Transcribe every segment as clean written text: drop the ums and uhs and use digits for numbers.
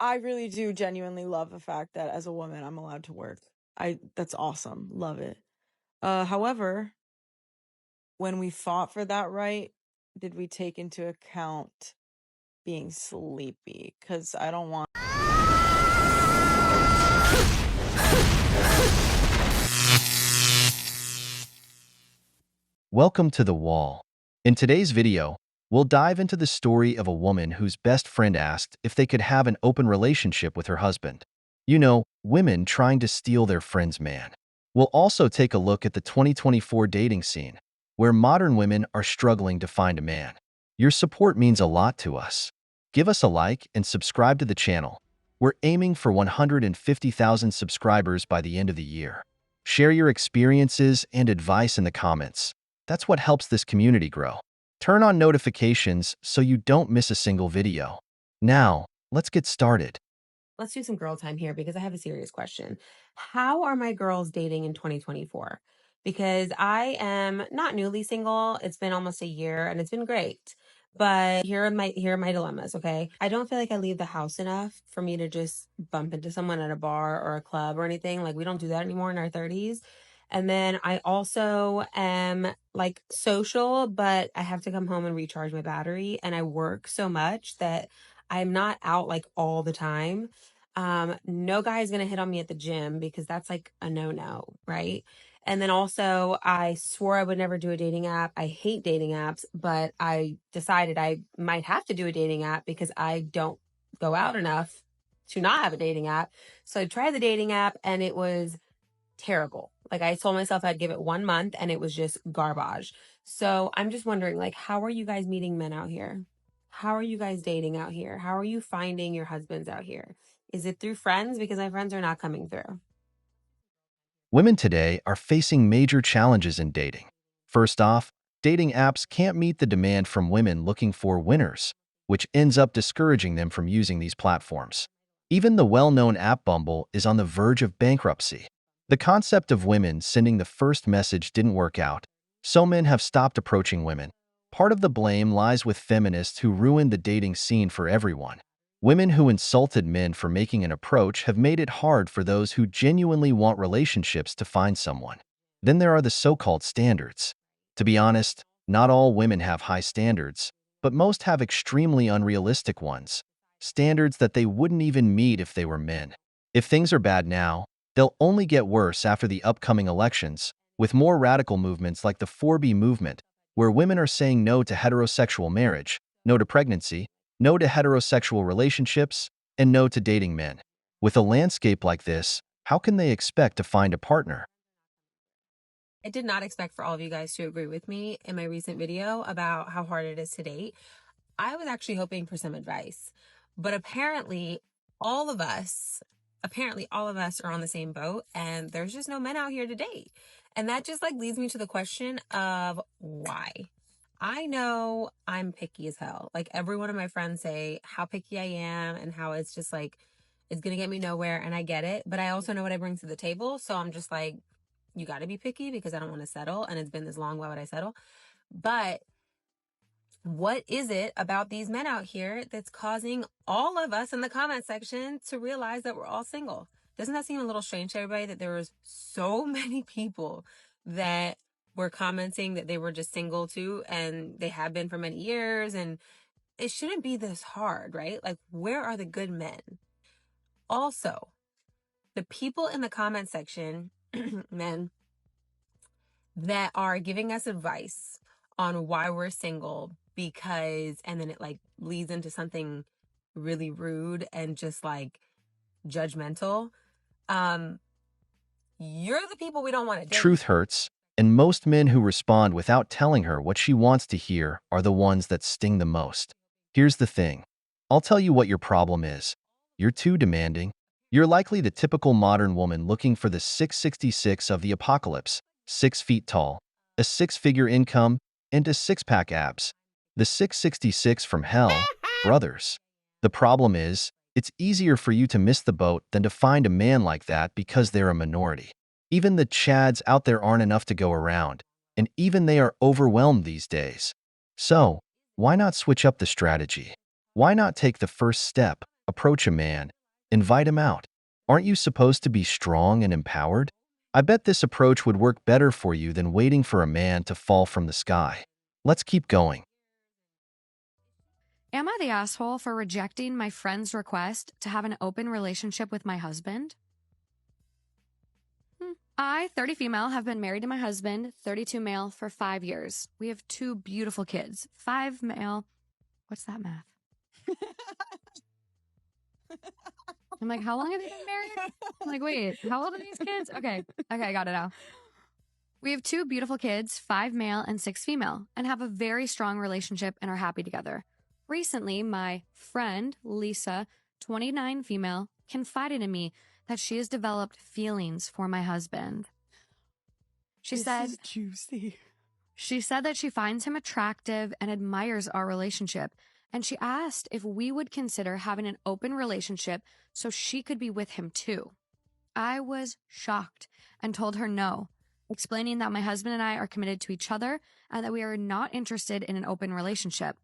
I really do genuinely love the fact that as a woman, I'm allowed to work. That's awesome. Love it. However, when we fought for that right, did we take into account being sleepy? Because I don't want. Welcome to The Wall. In today's video, we'll dive into the story of a woman whose best friend asked if they could have an open relationship with her husband. You know, women trying to steal their friend's man. We'll also take a look at the 2024 dating scene, where modern women are struggling to find a man. Your support means a lot to us. Give us a like and subscribe to the channel. We're aiming for 150,000 subscribers by the end of the year. Share your experiences and advice in the comments. That's what helps this community grow. Turn on notifications so you don't miss a single video. Now, let's get started. Let's do some girl time here because I have a serious question. How are my girls dating in 2024? Because I am not newly single. It's been almost a year and it's been great. But here are my dilemmas, okay? I don't feel like I leave the house enough for me to just bump into someone at a bar or a club or anything. Like we don't do that anymore in our 30s. And then I also am like social, but I have to come home and recharge my battery. And I work so much that I'm not out like all the time. No guy is gonna hit on me at the gym because that's like a no-no, right? And then also I swore I would never do a dating app. I hate dating apps, but I decided I might have to do a dating app because I don't go out enough to not have a dating app. So I tried the dating app and it was terrible. Like I told myself I'd give it 1 month and it was just garbage. So I'm just wondering, like, how are you guys meeting men out here? How are you guys dating out here? How are you finding your husbands out here? Is it through friends? Because my friends are not coming through. Women today are facing major challenges in dating. First off, dating apps can't meet the demand from women looking for winners, which ends up discouraging them from using these platforms. Even the well-known app Bumble is on the verge of bankruptcy. The concept of women sending the first message didn't work out, so men have stopped approaching women. Part of the blame lies with feminists who ruined the dating scene for everyone. Women who insulted men for making an approach have made it hard for those who genuinely want relationships to find someone. Then there are the so-called standards. To be honest, not all women have high standards, but most have extremely unrealistic ones. Standards that they wouldn't even meet if they were men. If things are bad now, they'll only get worse after the upcoming elections, with more radical movements like the 4B movement, where women are saying no to heterosexual marriage, no to pregnancy, no to heterosexual relationships, and no to dating men. With a landscape like this, how can they expect to find a partner? I did not expect for all of you guys to agree with me in my recent video about how hard it is to date. I was actually hoping for some advice, but all of us, all of us are on the same boat and there's just no men out here to date. And that just like leads me to the question of why. I know I'm picky as hell. Like every one of my friends say how picky I am and how it's just like, it's going to get me nowhere. And I get it. But I also know what I bring to the table. So I'm just like, you got to be picky because I don't want to settle. And it's been this long. Why would I settle? But what is it about these men out here that's causing all of us in the comment section to realize that we're all single? Doesn't that seem a little strange to everybody that there was so many people that were commenting that they were just single too, and they have been for many years, and it shouldn't be this hard, right? Like, where are the good men? Also, the people in the comment section, men, that are giving us advice on why we're single because, and then it like leads into something really rude and just like judgmental. Um, you're the people we don't want to date. Truth hurts, and most men who respond without telling her what she wants to hear are the ones that sting the most. Here's the thing. I'll tell you what your problem is. You're too demanding. You're likely the typical modern woman looking for the 666 of the apocalypse, 6 feet tall, a six-figure income, and a six-pack abs. The 666 from hell, brothers. The problem is, it's easier for you to miss the boat than to find a man like that because they're a minority. Even the Chads out there aren't enough to go around, and even they are overwhelmed these days. So, why not switch up the strategy? Why not take the first step, approach a man, invite him out. Aren't you supposed to be strong and empowered? I bet this approach would work better for you than waiting for a man to fall from the sky. Let's keep going. Am I the asshole for rejecting my friend's request to have an open relationship with my husband? I, 30 female, have been married to my husband, 32 male, for 5 years. We have 2 beautiful kids. 5 male. What's that math? I'm like, how long have they been married? I'm like, wait, how old are these kids? Okay, I got it now. We have 2 beautiful kids, 5 male and 6 female, and have a very strong relationship and are happy together. Recently, my friend, Lisa, 29 female, confided in me that she has developed feelings for my husband. She said that she finds him attractive and admires our relationship, and she asked if we would consider having an open relationship so she could be with him too. I was shocked and told her no, explaining that my husband and I are committed to each other and that we are not interested in an open relationship.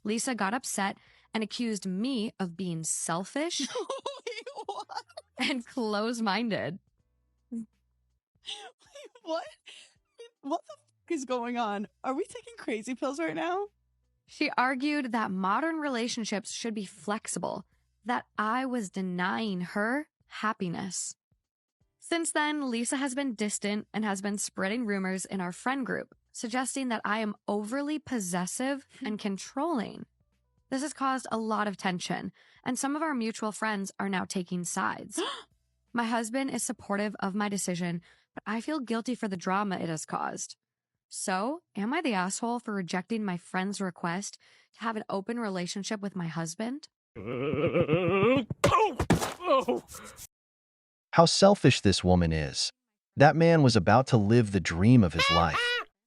Lisa got upset and accused me of being selfish and close-minded. What? What the fuck is going on? Are we taking crazy pills right now? She argued that modern relationships should be flexible, that I was denying her happiness. Since then, Lisa has been distant and has been spreading rumors in our friend group, suggesting that I am overly possessive and controlling. This has caused a lot of tension, and some of our mutual friends are now taking sides. My husband is supportive of my decision, but I feel guilty for the drama it has caused. So, am I the asshole for rejecting my friend's request to have an open relationship with my husband? How selfish this woman is. That man was about to live the dream of his life.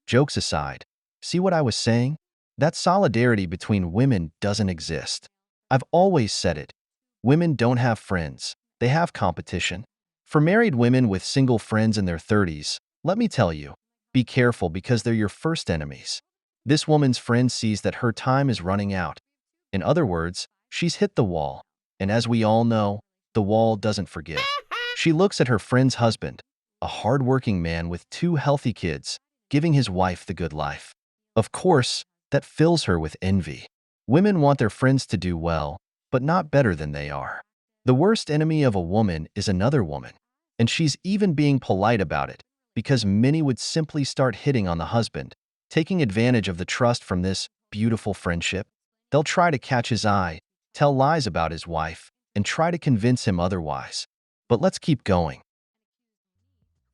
Jokes aside, see what I was saying? That solidarity between women doesn't exist. I've always said it. Women don't have friends. They have competition. For married women with single friends in their 30s, let me tell you, be careful because they're your first enemies. This woman's friend sees that her time is running out. In other words, she's hit the wall. And as we all know, the wall doesn't forgive. She looks at her friend's husband, a hard-working man with 2 healthy kids, giving his wife the good life. Of course, that fills her with envy. Women want their friends to do well, but not better than they are. The worst enemy of a woman is another woman, and she's even being polite about it, because many would simply start hitting on the husband, taking advantage of the trust from this beautiful friendship. They'll try to catch his eye, tell lies about his wife, and try to convince him otherwise. But let's keep going.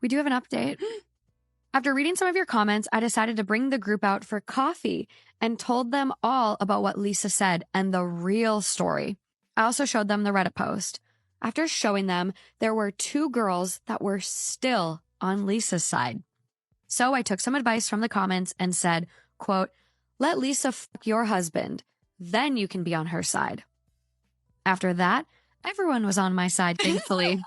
We do have an update. After reading some of your comments, I decided to bring the group out for coffee and told them all about what Lisa said and the real story. I also showed them the Reddit post. After showing them, there were 2 girls that were still on Lisa's side. So I took some advice from the comments and said, quote, "Let Lisa fuck your husband, then you can be on her side." After that, everyone was on my side, thankfully.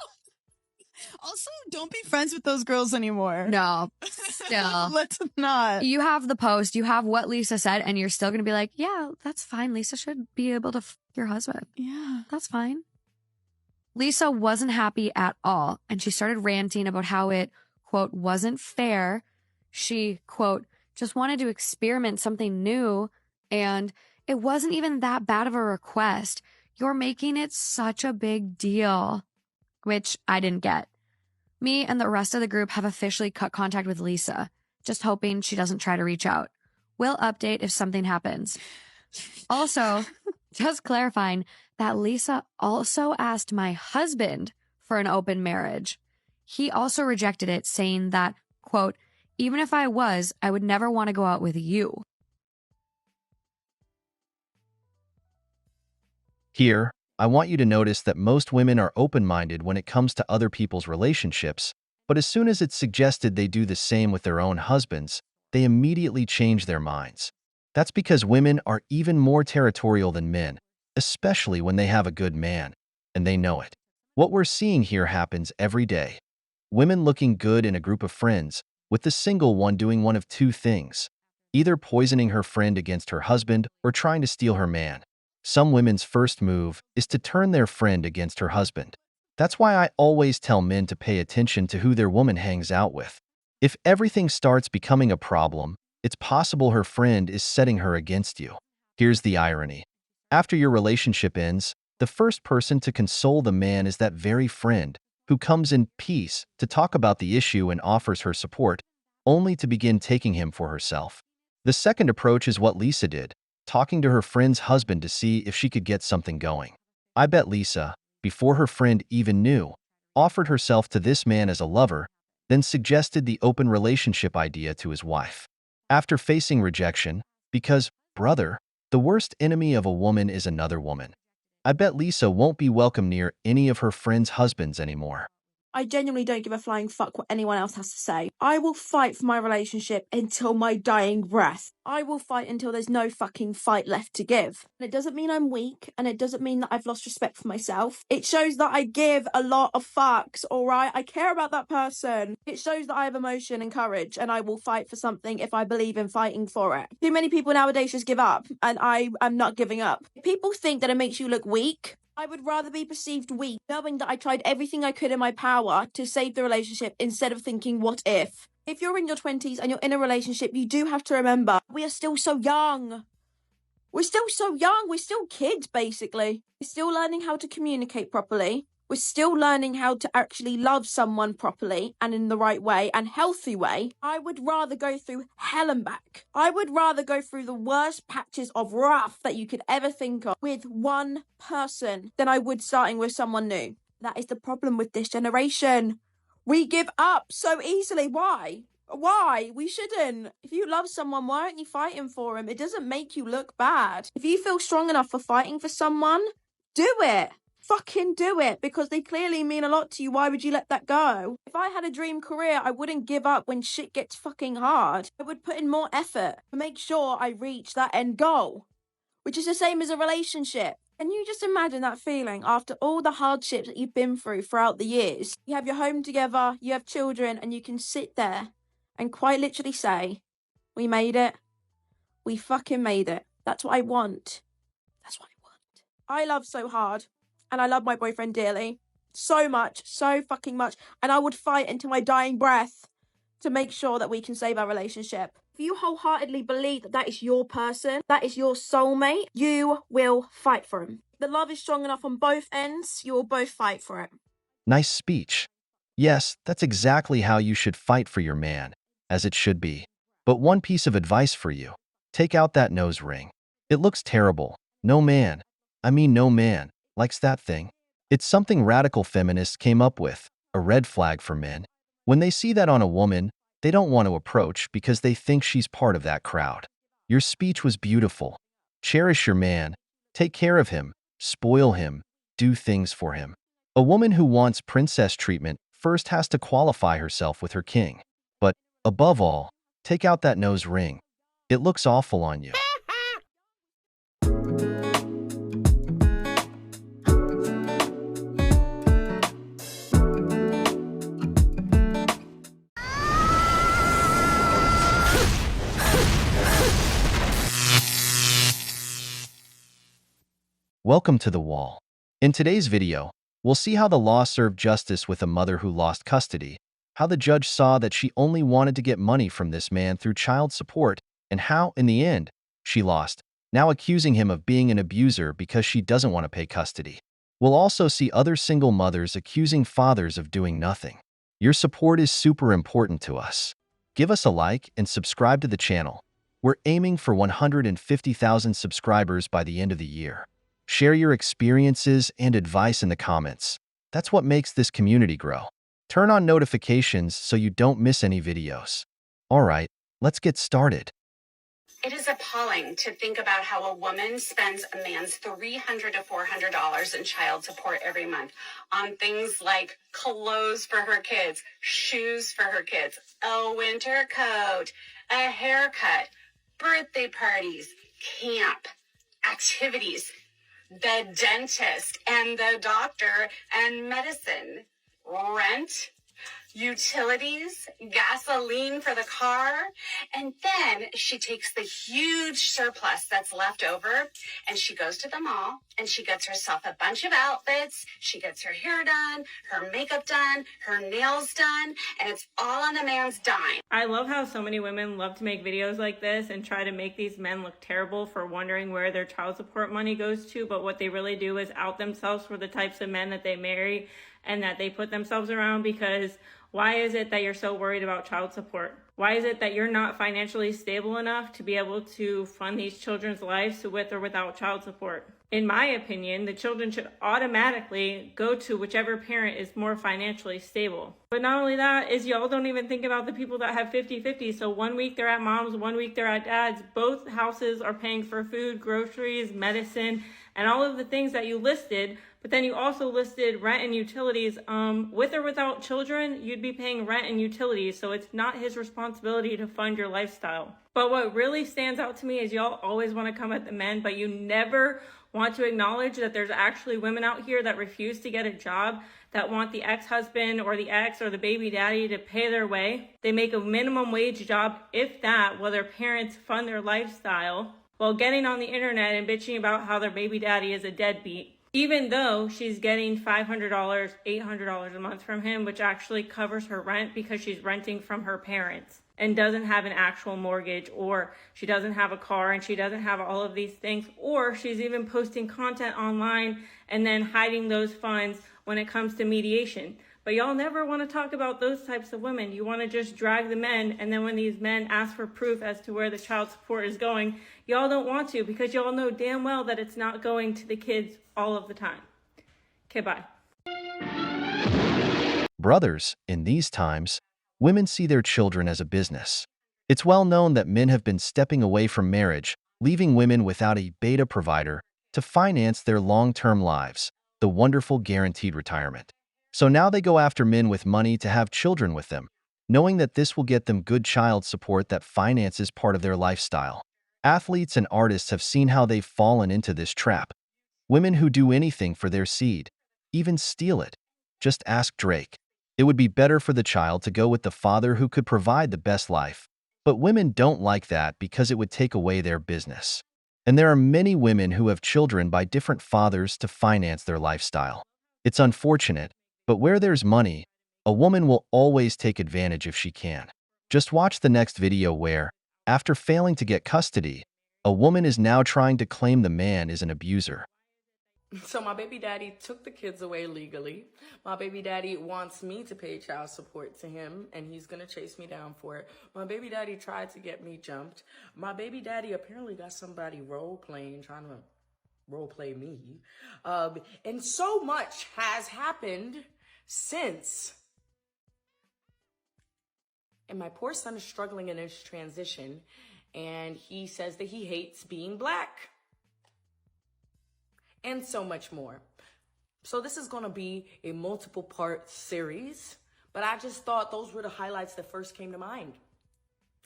Also, don't be friends with those girls anymore. No, still. Let's not. You have the post, you have what Lisa said, and you're still going to be like, yeah, that's fine. Lisa should be able to fuck your husband. Yeah. That's fine. Lisa wasn't happy at all, and she started ranting about how it, quote, wasn't fair. She, quote, just wanted to experiment something new, and it wasn't even that bad of a request. You're making it such a big deal, which I didn't get. Me and the rest of the group have officially cut contact with Lisa, just hoping she doesn't try to reach out. We'll update if something happens. Also, just clarifying that Lisa also asked my husband for an open marriage. He also rejected it, saying that, quote, "Even if I was, I would never want to go out with you." Here, I want you to notice that most women are open-minded when it comes to other people's relationships, but as soon as it's suggested they do the same with their own husbands, they immediately change their minds. That's because women are even more territorial than men, especially when they have a good man, and they know it. What we're seeing here happens every day. Women looking good in a group of friends, with the single one doing one of 2 things, either poisoning her friend against her husband or trying to steal her man. Some women's first move is to turn their friend against her husband. That's why I always tell men to pay attention to who their woman hangs out with. If everything starts becoming a problem, it's possible her friend is setting her against you. Here's the irony. After your relationship ends, the first person to console the man is that very friend who comes in peace to talk about the issue and offers her support, only to begin taking him for herself. The second approach is what Lisa did, talking to her friend's husband to see if she could get something going. I bet Lisa, before her friend even knew, offered herself to this man as a lover, then suggested the open relationship idea to his wife. After facing rejection, because, brother, the worst enemy of a woman is another woman, I bet Lisa won't be welcome near any of her friends' husbands anymore. I genuinely don't give a flying fuck what anyone else has to say. I will fight for my relationship until my dying breath. I will fight until there's no fucking fight left to give. And it doesn't mean I'm weak, and it doesn't mean that I've lost respect for myself. It shows that I give a lot of fucks, alright? I care about that person. It shows that I have emotion and courage, and I will fight for something if I believe in fighting for it. Too many people nowadays just give up, and I am not giving up. People think that it makes you look weak. I would rather be perceived weak, knowing that I tried everything I could in my power to save the relationship instead of thinking, what if? If you're in your 20s and you're in a relationship, you do have to remember, we are still so young. We're still so young. We're still kids, basically. We're still learning how to communicate properly. We're still learning how to actually love someone properly and in the right way and healthy way. I would rather go through hell and back. I would rather go through the worst patches of rough that you could ever think of with one person than I would starting with someone new. That is the problem with this generation. We give up so easily. Why? Why? We shouldn't. If you love someone, why aren't you fighting for him? It doesn't make you look bad. If you feel strong enough for fighting for someone, do it. Fucking do it, because they clearly mean a lot to you. Why would you let that go? If I had a dream career, I wouldn't give up when shit gets fucking hard. I would put in more effort to make sure I reach that end goal, which is the same as a relationship. Can you just imagine that feeling after all the hardships that you've been through throughout the years? You have your home together, you have children, and you can sit there and quite literally say, we made it. We fucking made it. That's what I want. That's what I want. I love so hard. And I love my boyfriend dearly. So much. So fucking much. And I would fight until my dying breath to make sure that we can save our relationship. If you wholeheartedly believe that that is your person, that is your soulmate, you will fight for him. If the love is strong enough on both ends, you will both fight for it. Nice speech. Yes, that's exactly how you should fight for your man, as it should be. But one piece of advice for you. Take out that nose ring. It looks terrible. No man likes that thing. It's something radical feminists came up with, a red flag for men. When they see that on a woman, they don't want to approach because they think she's part of that crowd. Your speech was beautiful. Cherish your man. Take care of him. Spoil him. Do things for him. A woman who wants princess treatment first has to qualify herself with her king. But, above all, take out that nose ring. It looks awful on you. Welcome to The Wall. In today's video, we'll see how the law served justice with a mother who lost custody, how the judge saw that she only wanted to get money from this man through child support, and how, in the end, she lost, now accusing him of being an abuser because she doesn't want to pay custody. We'll also see other single mothers accusing fathers of doing nothing. Your support is super important to us. Give us a like and subscribe to the channel. We're aiming for 150,000 subscribers by the end of the year. Share your experiences and advice in the comments. That's what makes this community grow. Turn on notifications so you don't miss any videos. Alright, let's get started. It is appalling to think about how a woman spends a man's $300 to $400 in child support every month on things like clothes for her kids, shoes for her kids, a winter coat, a haircut, birthday parties, camp, activities, the dentist and the doctor and medicine, rent, utilities, gasoline for the car, and then she takes the huge surplus that's left over and she goes to the mall and she gets herself a bunch of outfits. She gets her hair done, her makeup done, her nails done, and it's all on the man's dime. I love how so many women love to make videos like this and try to make these men look terrible for wondering where their child support money goes to, but what they really do is out themselves for the types of men that they marry and that they put themselves around. Because why is it that you're so worried about child support? Why is it that you're not financially stable enough to be able to fund these children's lives with or without child support? In my opinion, the children should automatically go to whichever parent is more financially stable. But not only that, is y'all don't even think about the people that have 50-50. So 1 week they're at mom's, 1 week they're at dad's. Both houses are paying for food, groceries, medicine, and all of the things that you listed. But then you also listed rent and utilities. With or without children, you'd be paying rent and utilities. So it's not his responsibility to fund your lifestyle. But what really stands out to me is y'all always want to come at the men, but you never want to acknowledge that there's actually women out here that refuse to get a job, that want the ex-husband or the ex or the baby daddy to pay their way. They make a minimum wage job, if that, while their parents fund their lifestyle, while getting on the internet and bitching about how their baby daddy is a deadbeat, even though she's getting $500, $800 a month from him, which actually covers her rent because she's renting from her parents and doesn't have an actual mortgage, or she doesn't have a car and she doesn't have all of these things, or she's even posting content online and then hiding those funds when it comes to mediation. But y'all never want to talk about those types of women. You want to just drag the men, and then when these men ask for proof as to where the child support is going, y'all don't want to, because y'all know damn well that it's not going to the kids all of the time. Okay, bye. Brothers, in these times, women see their children as a business. It's well known that men have been stepping away from marriage, leaving women without a beta provider to finance their long-term lives, the wonderful guaranteed retirement. So now they go after men with money to have children with them, knowing that this will get them good child support that finances part of their lifestyle. Athletes and artists have seen how they've fallen into this trap. Women who do anything for their seed, even steal it. Just ask Drake. It would be better for the child to go with the father who could provide the best life. But women don't like that because it would take away their business. And there are many women who have children by different fathers to finance their lifestyle. It's unfortunate, but where there's money, a woman will always take advantage if she can. Just watch the next video where, after failing to get custody, a woman is now trying to claim the man is an abuser. So my baby daddy took the kids away legally. My baby daddy wants me to pay child support to him, and he's gonna chase me down for it. My baby daddy tried to get me jumped. My baby daddy apparently got somebody role-playing, trying to role-play me. And so much has happened since. And my poor son is struggling in his transition, and he says that he hates being black. And so much more. So this is going to be a multiple part series, but I just thought those were the highlights that first came to mind.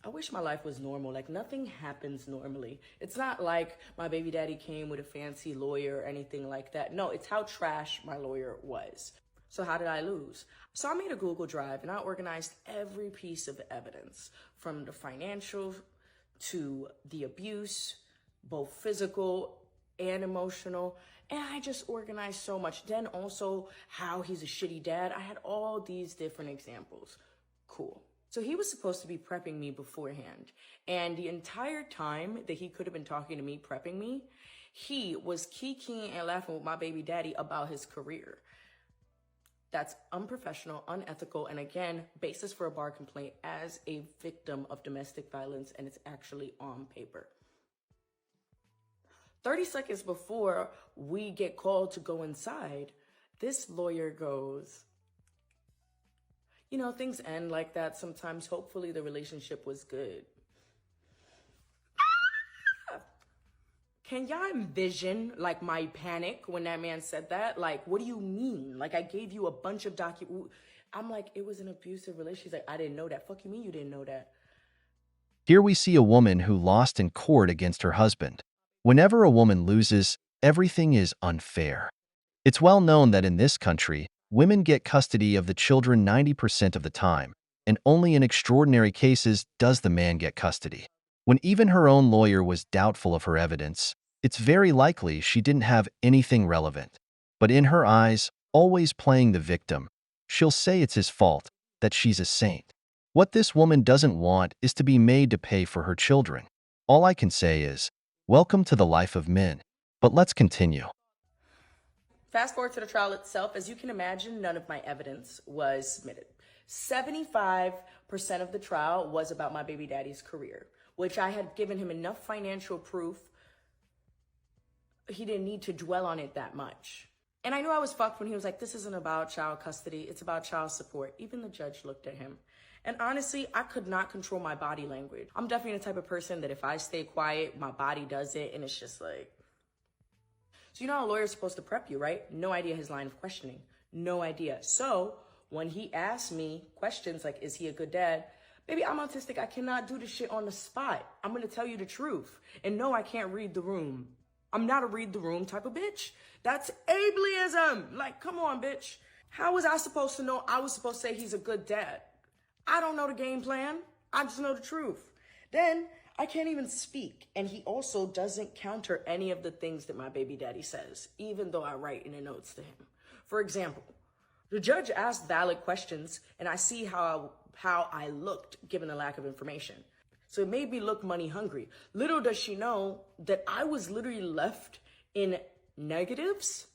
I wish my life was normal. Like, nothing happens normally. It's not like my baby daddy came with a fancy lawyer or anything like that. No, it's how trash my lawyer was. So how did I lose? So I made a Google Drive and I organized every piece of evidence, from the financial to the abuse, both physical and emotional. And I just organized so much. Then also how he's a shitty dad. I had all these different examples. Cool. So he was supposed to be prepping me beforehand. And the entire time that he could have been talking to me, prepping me, he was kikiing and laughing with my baby daddy about his career. That's unprofessional, unethical, and again, basis for a bar complaint as a victim of domestic violence, and it's actually on paper. 30 seconds before we get called to go inside, this lawyer goes, you know, things end like that sometimes. Hopefully the relationship was good. Can y'all envision, like, my panic when that man said that? Like, what do you mean? Like, I gave you a bunch of I'm like, it was an abusive relationship. She's like, I didn't know that. Fuck you mean you didn't know that? Here we see a woman who lost in court against her husband. Whenever a woman loses, everything is unfair. It's well known that in this country, women get custody of the children 90% of the time, and only in extraordinary cases does the man get custody. When even her own lawyer was doubtful of her evidence, it's very likely she didn't have anything relevant. But in her eyes, always playing the victim, she'll say it's his fault, that she's a saint. What this woman doesn't want is to be made to pay for her children. All I can say is, welcome to the life of men. But let's continue. Fast forward to the trial itself. As you can imagine, none of my evidence was submitted. 75% of the trial was about my baby daddy's career, which I had given him enough financial proof. He didn't need to dwell on it that much. And I knew I was fucked when he was like, this isn't about child custody, it's about child support. Even the judge looked at him. And honestly, I could not control my body language. I'm definitely the type of person that if I stay quiet, my body does it, and it's just like... So you know how a lawyer's supposed to prep you, right? No idea his line of questioning. No idea. So when he asked me questions like, is he a good dad? Baby, I'm autistic. I cannot do this shit on the spot. I'm going to tell you the truth. And no, I can't read the room. I'm not a read the room type of bitch. That's ableism. Like, come on, bitch. How was I supposed to know I was supposed to say he's a good dad? I don't know the game plan. I just know the truth. Then I can't even speak. And he also doesn't counter any of the things that my baby daddy says, even though I write in the notes to him. For example, the judge asked valid questions, and I see how I looked given the lack of information. So it made me look money hungry. Little does she know that I was literally left in negatives.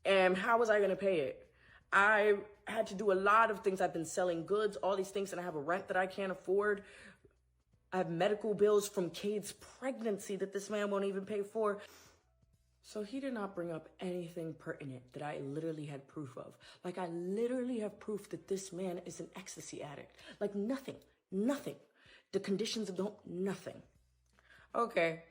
And how was I going to pay it? I had to do a lot of things. I've been selling goods, all these things, and I have a rent that I can't afford. I have medical bills from Cade's pregnancy that this man won't even pay for. So he did not bring up anything pertinent that I literally had proof of. Like, I literally have proof that this man is an ecstasy addict. Like, nothing. The conditions of nothing. Okay,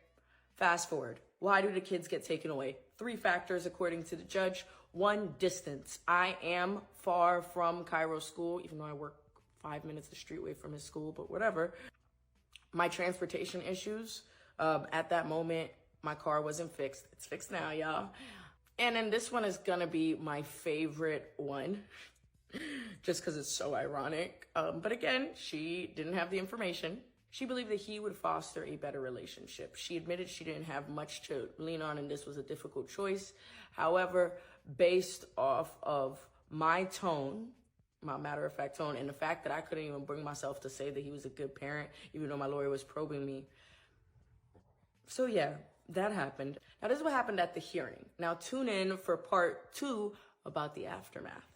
fast forward. Why do the kids get taken away? 3 factors according to the judge. 1, distance. I am far from Cairo's school, even though I work 5 minutes the street away from his school, but whatever. My transportation issues, at that moment, my car wasn't fixed. It's fixed now, y'all. And then this one is gonna be my favorite one, just because it's so ironic. But again, she didn't have the information. She believed that he would foster a better relationship. She admitted she didn't have much to lean on, and this was a difficult choice. However, based off of my tone, my matter-of-fact tone, and the fact that I couldn't even bring myself to say that he was a good parent, even though my lawyer was probing me. So yeah, that happened. Now this is what happened at the hearing. Now tune in for part 2 about the aftermath.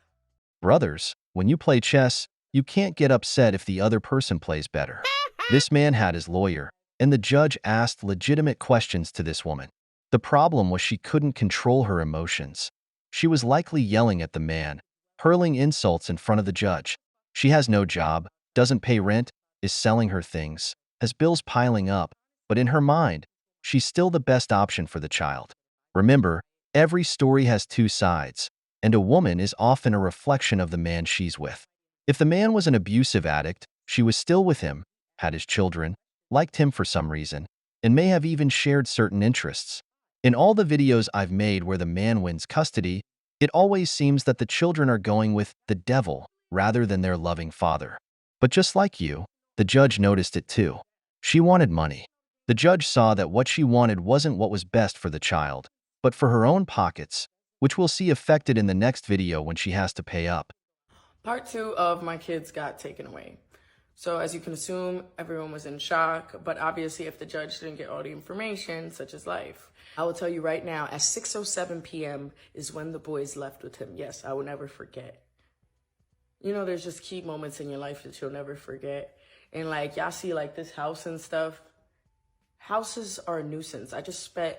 Brothers, when you play chess, you can't get upset if the other person plays better. This man had his lawyer, and the judge asked legitimate questions to this woman. The problem was she couldn't control her emotions. She was likely yelling at the man, hurling insults in front of the judge. She has no job, doesn't pay rent, is selling her things, has bills piling up, but in her mind, she's still the best option for the child. Remember, every story has 2 sides, and a woman is often a reflection of the man she's with. If the man was an abusive addict, she was still with him, had his children, liked him for some reason, and may have even shared certain interests. In all the videos I've made where the man wins custody, it always seems that the children are going with the devil rather than their loving father. But just like you, the judge noticed it too. She wanted money. The judge saw that what she wanted wasn't what was best for the child, but for her own pockets, which we'll see affected in the next video when she has to pay up. Part 2 of my kids got taken away. So as you can assume, everyone was in shock, but obviously if the judge didn't get all the information, such as life. I will tell you right now, at 6:07 p.m. is when the boys left with him. Yes, I will never forget. You know, there's just key moments in your life that you'll never forget. And like, y'all see like this house and stuff. Houses are a nuisance. I just spent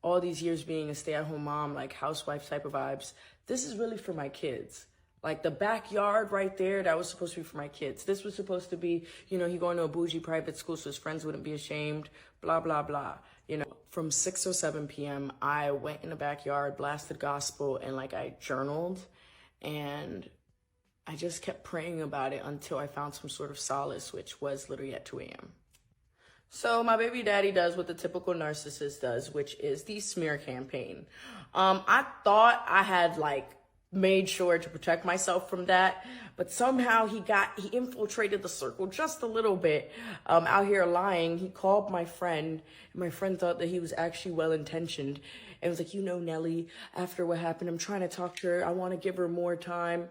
all these years being a stay-at-home mom, like housewife type of vibes. This is really for my kids. Like the backyard right there, that was supposed to be for my kids. This was supposed to be, you know, he going to a bougie private school so his friends wouldn't be ashamed, blah, blah, blah. You know, from 6:07 p.m., I went in the backyard, blasted gospel, and like I journaled. And I just kept praying about it until I found some sort of solace, which was literally at 2 a.m. So my baby daddy does what the typical narcissist does, which is the smear campaign. I thought I had like made sure to protect myself from that. But somehow he infiltrated the circle just a little bit. Out here lying, he called my friend, and my friend thought that he was actually well-intentioned. And was like, Nelly, after what happened, I'm trying to talk to her. I want to give her more time.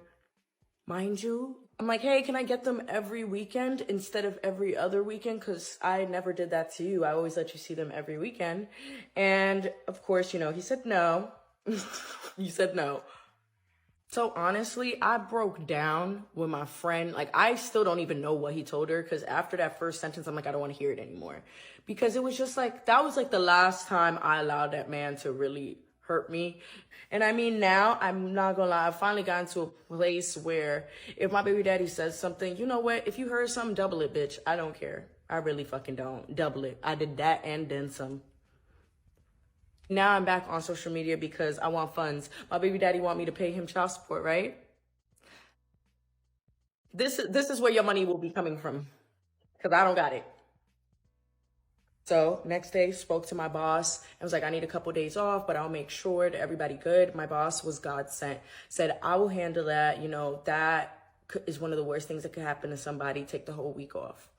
Mind you, I'm like, hey, can I get them every weekend instead of every other weekend? Because I never did that to you. I always let you see them every weekend. And of course, he said no. You said no. So honestly, I broke down with my friend. Like, I still don't even know what he told her, because after that first sentence, I'm like, I don't want to hear it anymore. Because it was just like, that was like the last time I allowed that man to really hurt me. And I mean, now, I'm not gonna lie, I've finally gotten to a place where if my baby daddy says something, you know what? If you heard something, double it, bitch. I don't care. I really fucking don't. Double it. I did that and then some. Now I'm back on social media because I want funds. My baby daddy want me to pay him child support, right? This is where your money will be coming from, because I don't got it. So next day, spoke to my boss and was like, I need a couple days off, but I'll make sure that everybody good. My boss was God sent, said, I will handle that. That is one of the worst things that could happen to somebody. Take the whole week off.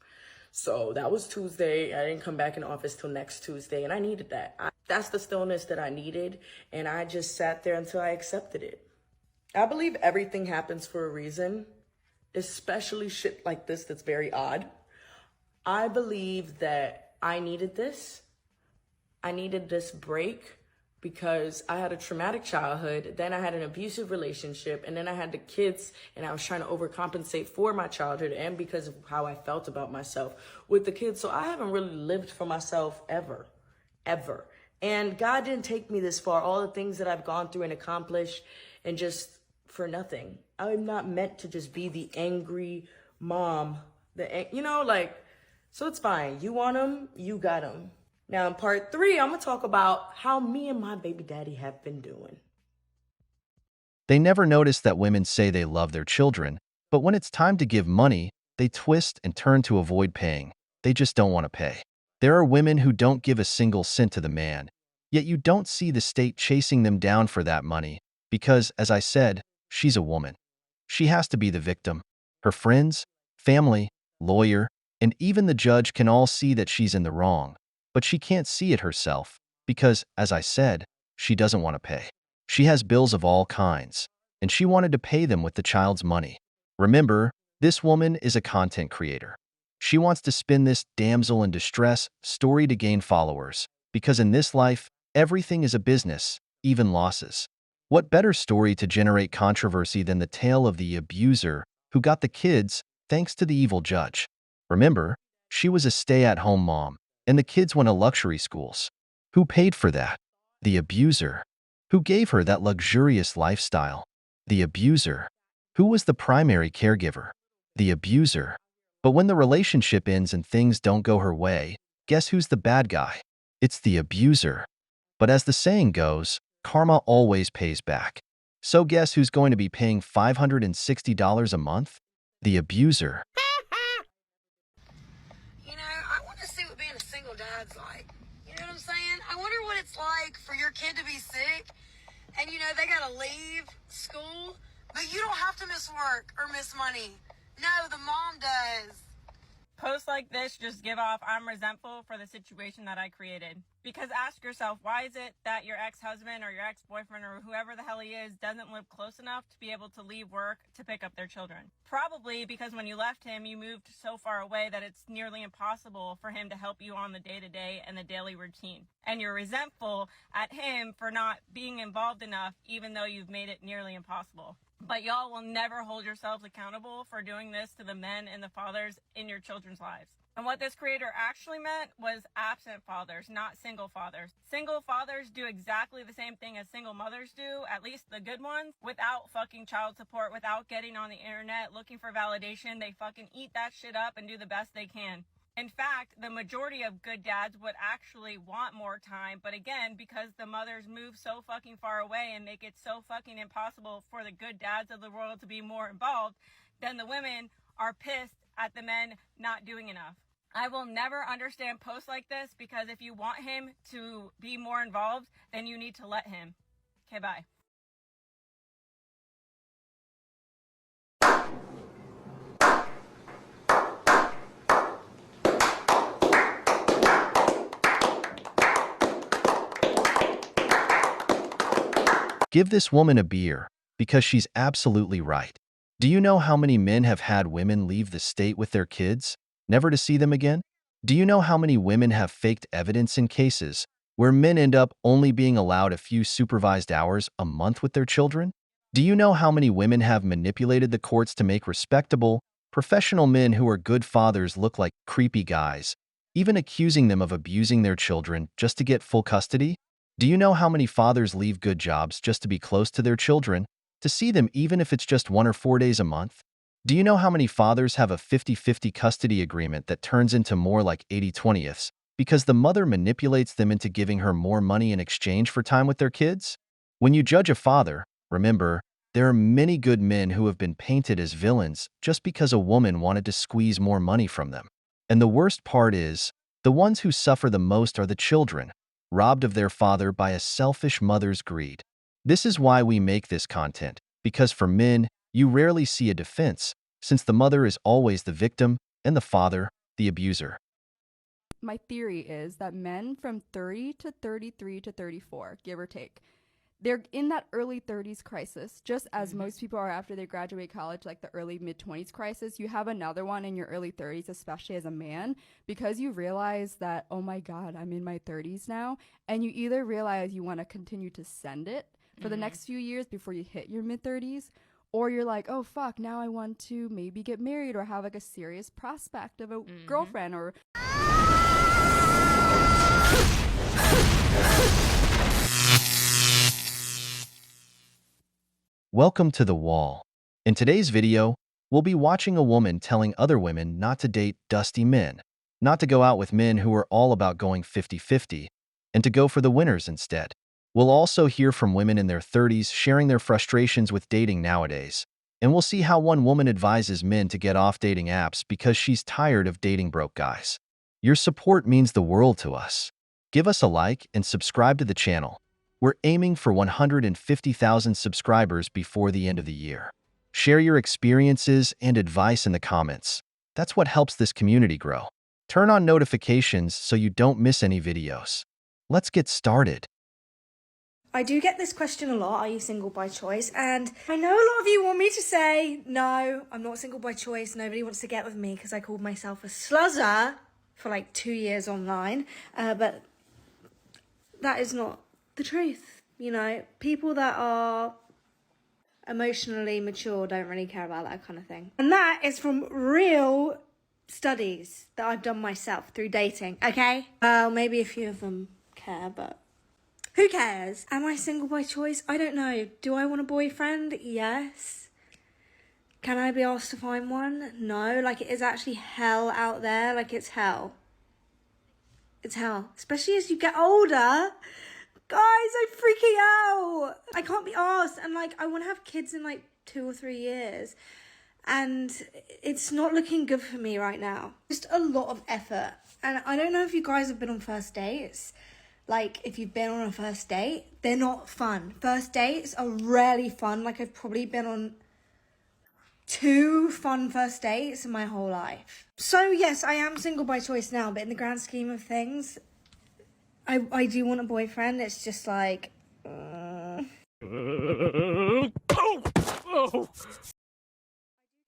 So that was Tuesday. I didn't come back in office till next Tuesday, and I needed that. That's the stillness that I needed, and I just sat there until I accepted it. I believe everything happens for a reason, especially shit like this that's very odd. I believe that I needed this. I needed this break because I had a traumatic childhood, then I had an abusive relationship, and then I had the kids, and I was trying to overcompensate for my childhood and because of how I felt about myself with the kids. So I haven't really lived for myself ever. And God didn't take me this far. All the things that I've gone through and accomplished, and just for nothing. I'm not meant to just be the angry mom. So it's fine. You want them, you got them. Now in part 3, I'm going to talk about how me and my baby daddy have been doing. They never notice that women say they love their children, but when it's time to give money, they twist and turn to avoid paying. They just don't want to pay. There are women who don't give a single cent to the man, yet you don't see the state chasing them down for that money because, as I said, she's a woman. She has to be the victim. Her friends, family, lawyer, and even the judge can all see that she's in the wrong, but she can't see it herself because, as I said, she doesn't want to pay. She has bills of all kinds, and she wanted to pay them with the child's money. Remember, this woman is a content creator. She wants to spin this damsel in distress story to gain followers, because in this life, everything is a business, even losses. What better story to generate controversy than the tale of the abuser who got the kids thanks to the evil judge? Remember, she was a stay-at-home mom, and the kids went to luxury schools. Who paid for that? The abuser. Who gave her that luxurious lifestyle? The abuser. Who was the primary caregiver? The abuser. But when the relationship ends and things don't go her way, guess who's the bad guy? It's the abuser. But as the saying goes, karma always pays back. So guess who's going to be paying $560 a month? The abuser. I want to see what being a single dad's like. You know what I'm saying? I wonder what it's like for your kid to be sick and, they got to leave school, but you don't have to miss work or miss money. No, the mom does. Posts like this just give off, I'm resentful for the situation that I created. Because ask yourself, why is it that your ex-husband or your ex-boyfriend or whoever the hell he is doesn't live close enough to be able to leave work to pick up their children? Probably because when you left him, you moved so far away that it's nearly impossible for him to help you on the day-to-day and the daily routine. And you're resentful at him for not being involved enough, even though you've made it nearly impossible. But y'all will never hold yourselves accountable for doing this to the men and the fathers in your children's lives. And what this creator actually meant was absent fathers, not single fathers. Single fathers do exactly the same thing as single mothers do, at least the good ones, without fucking child support, without getting on the internet, looking for validation. They fucking eat that shit up and do the best they can. In fact, the majority of good dads would actually want more time, but again, because the mothers move so fucking far away and make it so fucking impossible for the good dads of the world to be more involved, then the women are pissed at the men not doing enough. I will never understand posts like this, because if you want him to be more involved, then you need to let him. Okay, bye. Give this woman a beer, because she's absolutely right. Do you know how many men have had women leave the state with their kids, never to see them again? Do you know how many women have faked evidence in cases where men end up only being allowed a few supervised hours a month with their children? Do you know how many women have manipulated the courts to make respectable, professional men who are good fathers look like creepy guys, even accusing them of abusing their children just to get full custody? Do you know how many fathers leave good jobs just to be close to their children, to see them even if it's just 1 or 4 days a month? Do you know how many fathers have a 50-50 custody agreement that turns into more like 80-20ths because the mother manipulates them into giving her more money in exchange for time with their kids? When you judge a father, remember, there are many good men who have been painted as villains just because a woman wanted to squeeze more money from them. And the worst part is, the ones who suffer the most are the children, robbed of their father by a selfish mother's greed. This is why we make this content, because for men, you rarely see a defense, since the mother is always the victim and the father, the abuser. My theory is that men from 30 to 33 to 34, give or take, they're in that early 30s crisis, just as most people are after they graduate college, like the early mid-20s crisis. You have another one in your early 30s, especially as a man, because you realize that, oh my God, I'm in my 30s now. And you either realize you want to continue to send it for the next few years before you hit your mid-30s, or you're like, oh fuck, now I want to maybe get married or have like a serious prospect of a girlfriend or... Welcome to The Wall. In today's video, we'll be watching a woman telling other women not to date dusty men, not to go out with men who are all about going 50-50, and to go for the winners instead. We'll also hear from women in their 30s sharing their frustrations with dating nowadays, and we'll see how one woman advises men to get off dating apps because she's tired of dating broke guys. Your support means the world to us. Give us a like and subscribe to the channel. We're aiming for 150,000 subscribers before the end of the year. Share your experiences and advice in the comments. That's what helps this community grow. Turn on notifications so you don't miss any videos. Let's get started. I do get this question a lot, are you single by choice? And I know a lot of you want me to say, no, I'm not single by choice. Nobody wants to get with me because I called myself a sluzzer for like 2 years online. But that is not the truth. You know, people that are emotionally mature don't really care about that kind of thing. And that is from real studies that I've done myself through dating, okay? Well, maybe a few of them care, but who cares? Am I single by choice? I don't know. Do I want a boyfriend? Yes. Can I be asked to find one? No. Like, it is actually hell out there. Like, it's hell. It's hell. Especially as you get older. Guys, I'm freaking out. I can't be asked. And, like, I want to have kids in, like, 2 or 3 years. And it's not looking good for me right now. Just a lot of effort. And I don't know if you guys have been on first dates. Like, if you've been on a first date, they're not fun. First dates are rarely fun. Like, I've probably been on 2 fun first dates in my whole life. So, yes, I am single by choice now, but in the grand scheme of things, I do want a boyfriend. It's just like...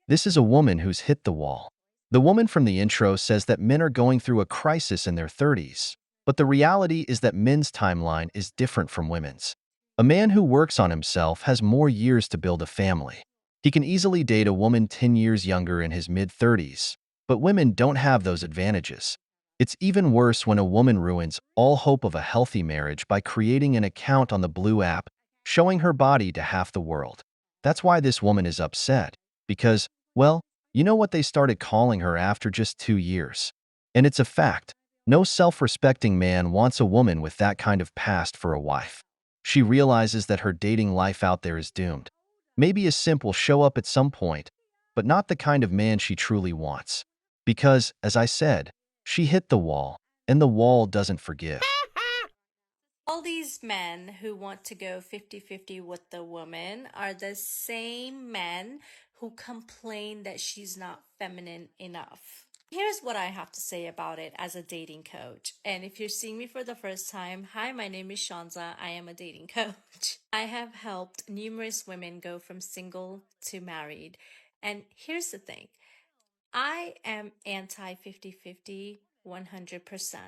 This is a woman who's hit the wall. The woman from the intro says that men are going through a crisis in their 30s. But the reality is that men's timeline is different from women's. A man who works on himself has more years to build a family. He can easily date a woman 10 years younger in his mid-30s, but women don't have those advantages. It's even worse when a woman ruins all hope of a healthy marriage by creating an account on the Blue app, showing her body to half the world. That's why this woman is upset, because, well, you know what they started calling her after just 2 years. And it's a fact. No self-respecting man wants a woman with that kind of past for a wife. She realizes that her dating life out there is doomed. Maybe a simp will show up at some point, but not the kind of man she truly wants. Because, as I said, she hit the wall, and the wall doesn't forgive. All these men who want to go 50-50 with the woman are the same men who complain that she's not feminine enough. Here's what I have to say about it as a dating coach. And if you're seeing me for the first time, hi, my name is Shanza. I am a dating coach. I have helped numerous women go from single to married. And here's the thing, I am anti 50-50 100%.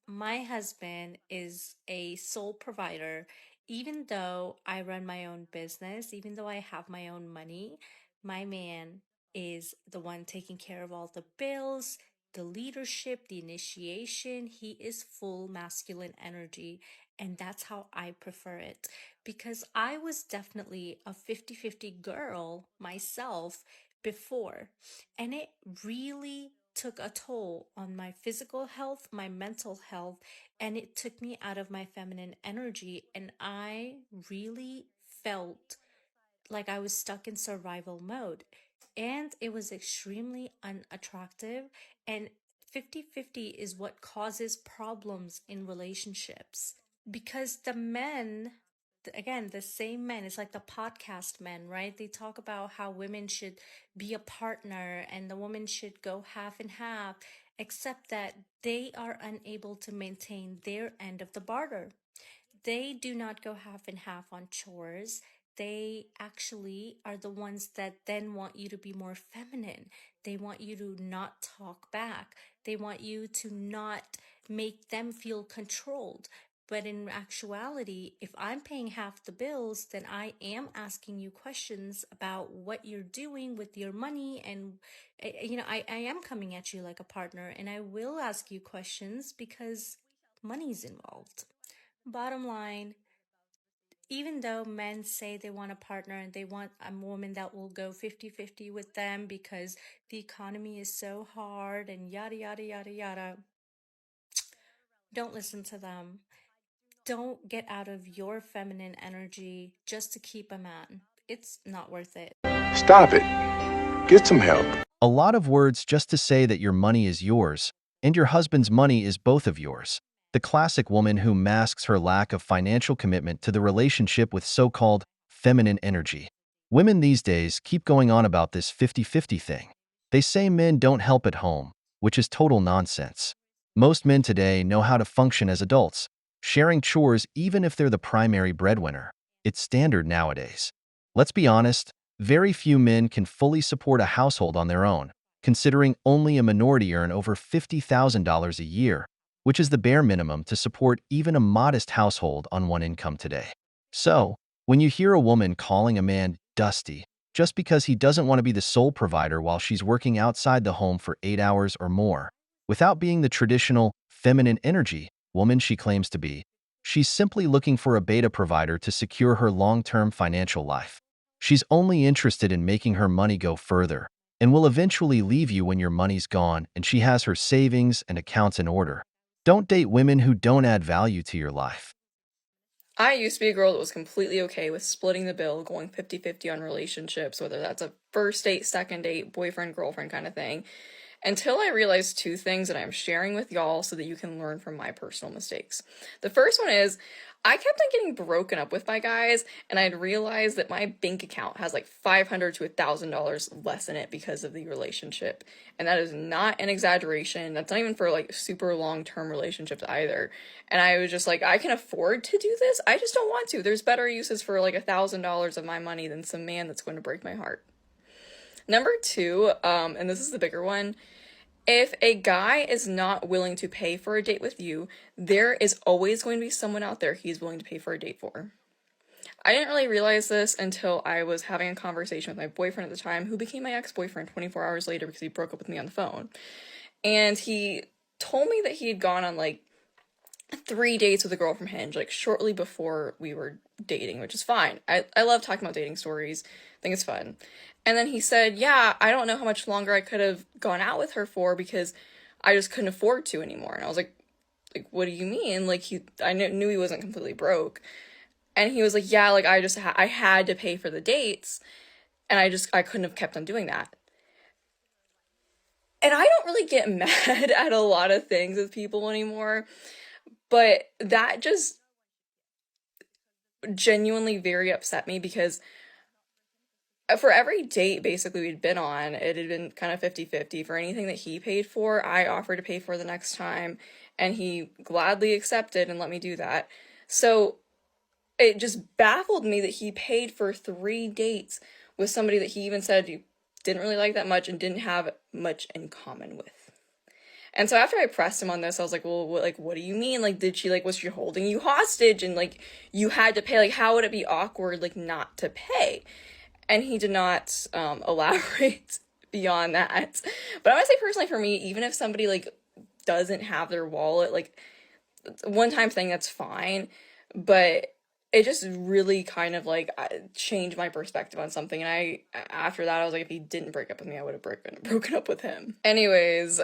My husband is a sole provider. Even though I run my own business, even though I have my own money, my man is the one taking care of all the bills, the leadership, the initiation. He is full masculine energy. And that's how I prefer it. Because I was definitely a 50-50 girl myself before. And it really took a toll on my physical health, my mental health, and it took me out of my feminine energy. And I really felt like I was stuck in survival mode. And it was extremely unattractive. And 50-50 is what causes problems in relationships. Because the men, again, the same men, it's like the podcast men, right? They talk about how women should be a partner and the woman should go half and half, except that they are unable to maintain their end of the barter. They do not go half and half on chores. They actually are the ones that then want you to be more feminine. They want you to not talk back. They want you to not make them feel controlled. But in actuality, if I'm paying half the bills, then I am asking you questions about what you're doing with your money. And, I am coming at you like a partner, and I will ask you questions because money's involved. Bottom line, even though men say they want a partner and they want a woman that will go 50-50 with them because the economy is so hard and yada, yada, yada, yada, don't listen to them. Don't get out of your feminine energy just to keep a man. It's not worth it. Stop it. Get some help. A lot of words just to say that your money is yours, and your husband's money is both of yours. The classic woman who masks her lack of financial commitment to the relationship with so-called feminine energy. Women these days keep going on about this 50-50 thing. They say men don't help at home, which is total nonsense. Most men today know how to function as adults, sharing chores even if they're the primary breadwinner. It's standard nowadays. Let's be honest, very few men can fully support a household on their own, considering only a minority earn over $50,000 a year, which is the bare minimum to support even a modest household on one income today. So, when you hear a woman calling a man dusty just because he doesn't want to be the sole provider while she's working outside the home for 8 hours or more, without being the traditional feminine energy woman she claims to be, she's simply looking for a beta provider to secure her long-term financial life. She's only interested in making her money go further and will eventually leave you when your money's gone and she has her savings and accounts in order. Don't date women who don't add value to your life. I used to be a girl that was completely okay with splitting the bill, going 50-50 on relationships, whether that's a first date, second date, boyfriend, girlfriend kind of thing, until I realized two things that I'm sharing with y'all so that you can learn from my personal mistakes. The first one is, I kept on getting broken up with by guys, and I'd realized that my bank account has like $500 to $1,000 less in it because of the relationship. And that is not an exaggeration. That's not even for like super long-term relationships either. And I was just like, I can afford to do this. I just don't want to. There's better uses for like $1,000 of my money than some man that's going to break my heart. Number two, and this is the bigger one, if a guy is not willing to pay for a date with you, there is always going to be someone out there he's willing to pay for a date for. I didn't really realize this until I was having a conversation with my boyfriend at the time, who became my ex-boyfriend 24 hours later because he broke up with me on the phone. And he told me that he had gone on like 3 dates with a girl from Hinge, like shortly before we were dating, which is fine. I love talking about dating stories. I think it's fun. And then he said, yeah, I don't know how much longer I could have gone out with her for because I just couldn't afford to anymore. And I was like, what do you mean? Like, I knew he wasn't completely broke. And he was like, yeah, like, I had to pay for the dates, and I couldn't have kept on doing that. And I don't really get mad at a lot of things with people anymore, but that just genuinely very upset me because for every date basically we'd been on, it had been kind of 50-50. For anything that he paid for, I offered to pay for the next time, and he gladly accepted and let me do that. So it just baffled me that he paid for 3 dates with somebody that he even said he didn't really like that much and didn't have much in common with. And so after I pressed him on this, I was like, well, what do you mean? Like, did she, like, was she holding you hostage and, like, you had to pay? Like, how would it be awkward, like, not to pay? And he did not elaborate beyond that. But I would say personally for me, even if somebody, like, doesn't have their wallet, like, one-time thing, that's fine. But it just really kind of, like, changed my perspective on something. And after that, I was like, if he didn't break up with me, I would have broken up with him. Anyways,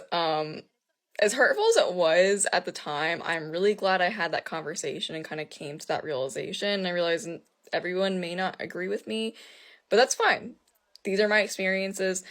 as hurtful as it was at the time, I'm really glad I had that conversation and kind of came to that realization. I realized everyone may not agree with me, but that's fine. These are my experiences.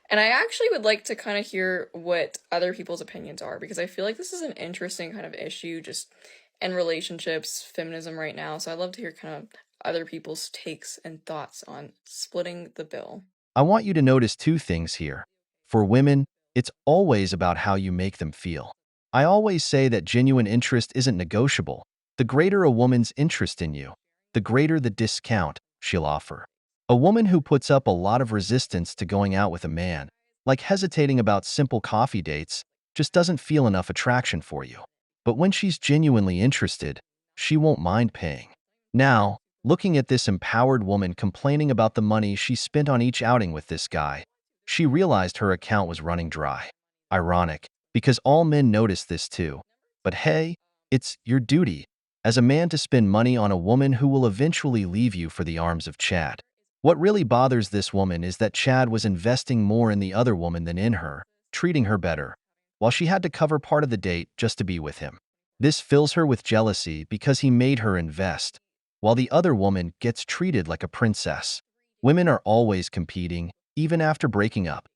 And I actually would like to kind of hear what other people's opinions are, because I feel like this is an interesting kind of issue just in relationships, feminism right now. So I'd love to hear kind of other people's takes and thoughts on splitting the bill. I want you to notice 2 things here. For women, it's always about how you make them feel. I always say that genuine interest isn't negotiable. The greater a woman's interest in you, the greater the discount she'll offer. A woman who puts up a lot of resistance to going out with a man, like hesitating about simple coffee dates, just doesn't feel enough attraction for you. But when she's genuinely interested, she won't mind paying. Now, looking at this empowered woman complaining about the money she spent on each outing with this guy, she realized her account was running dry. Ironic, because all men notice this too. But hey, it's your duty as a man to spend money on a woman who will eventually leave you for the arms of Chad. What really bothers this woman is that Chad was investing more in the other woman than in her, treating her better, while she had to cover part of the date just to be with him. This fills her with jealousy because he made her invest, while the other woman gets treated like a princess. Women are always competing, even after breaking up.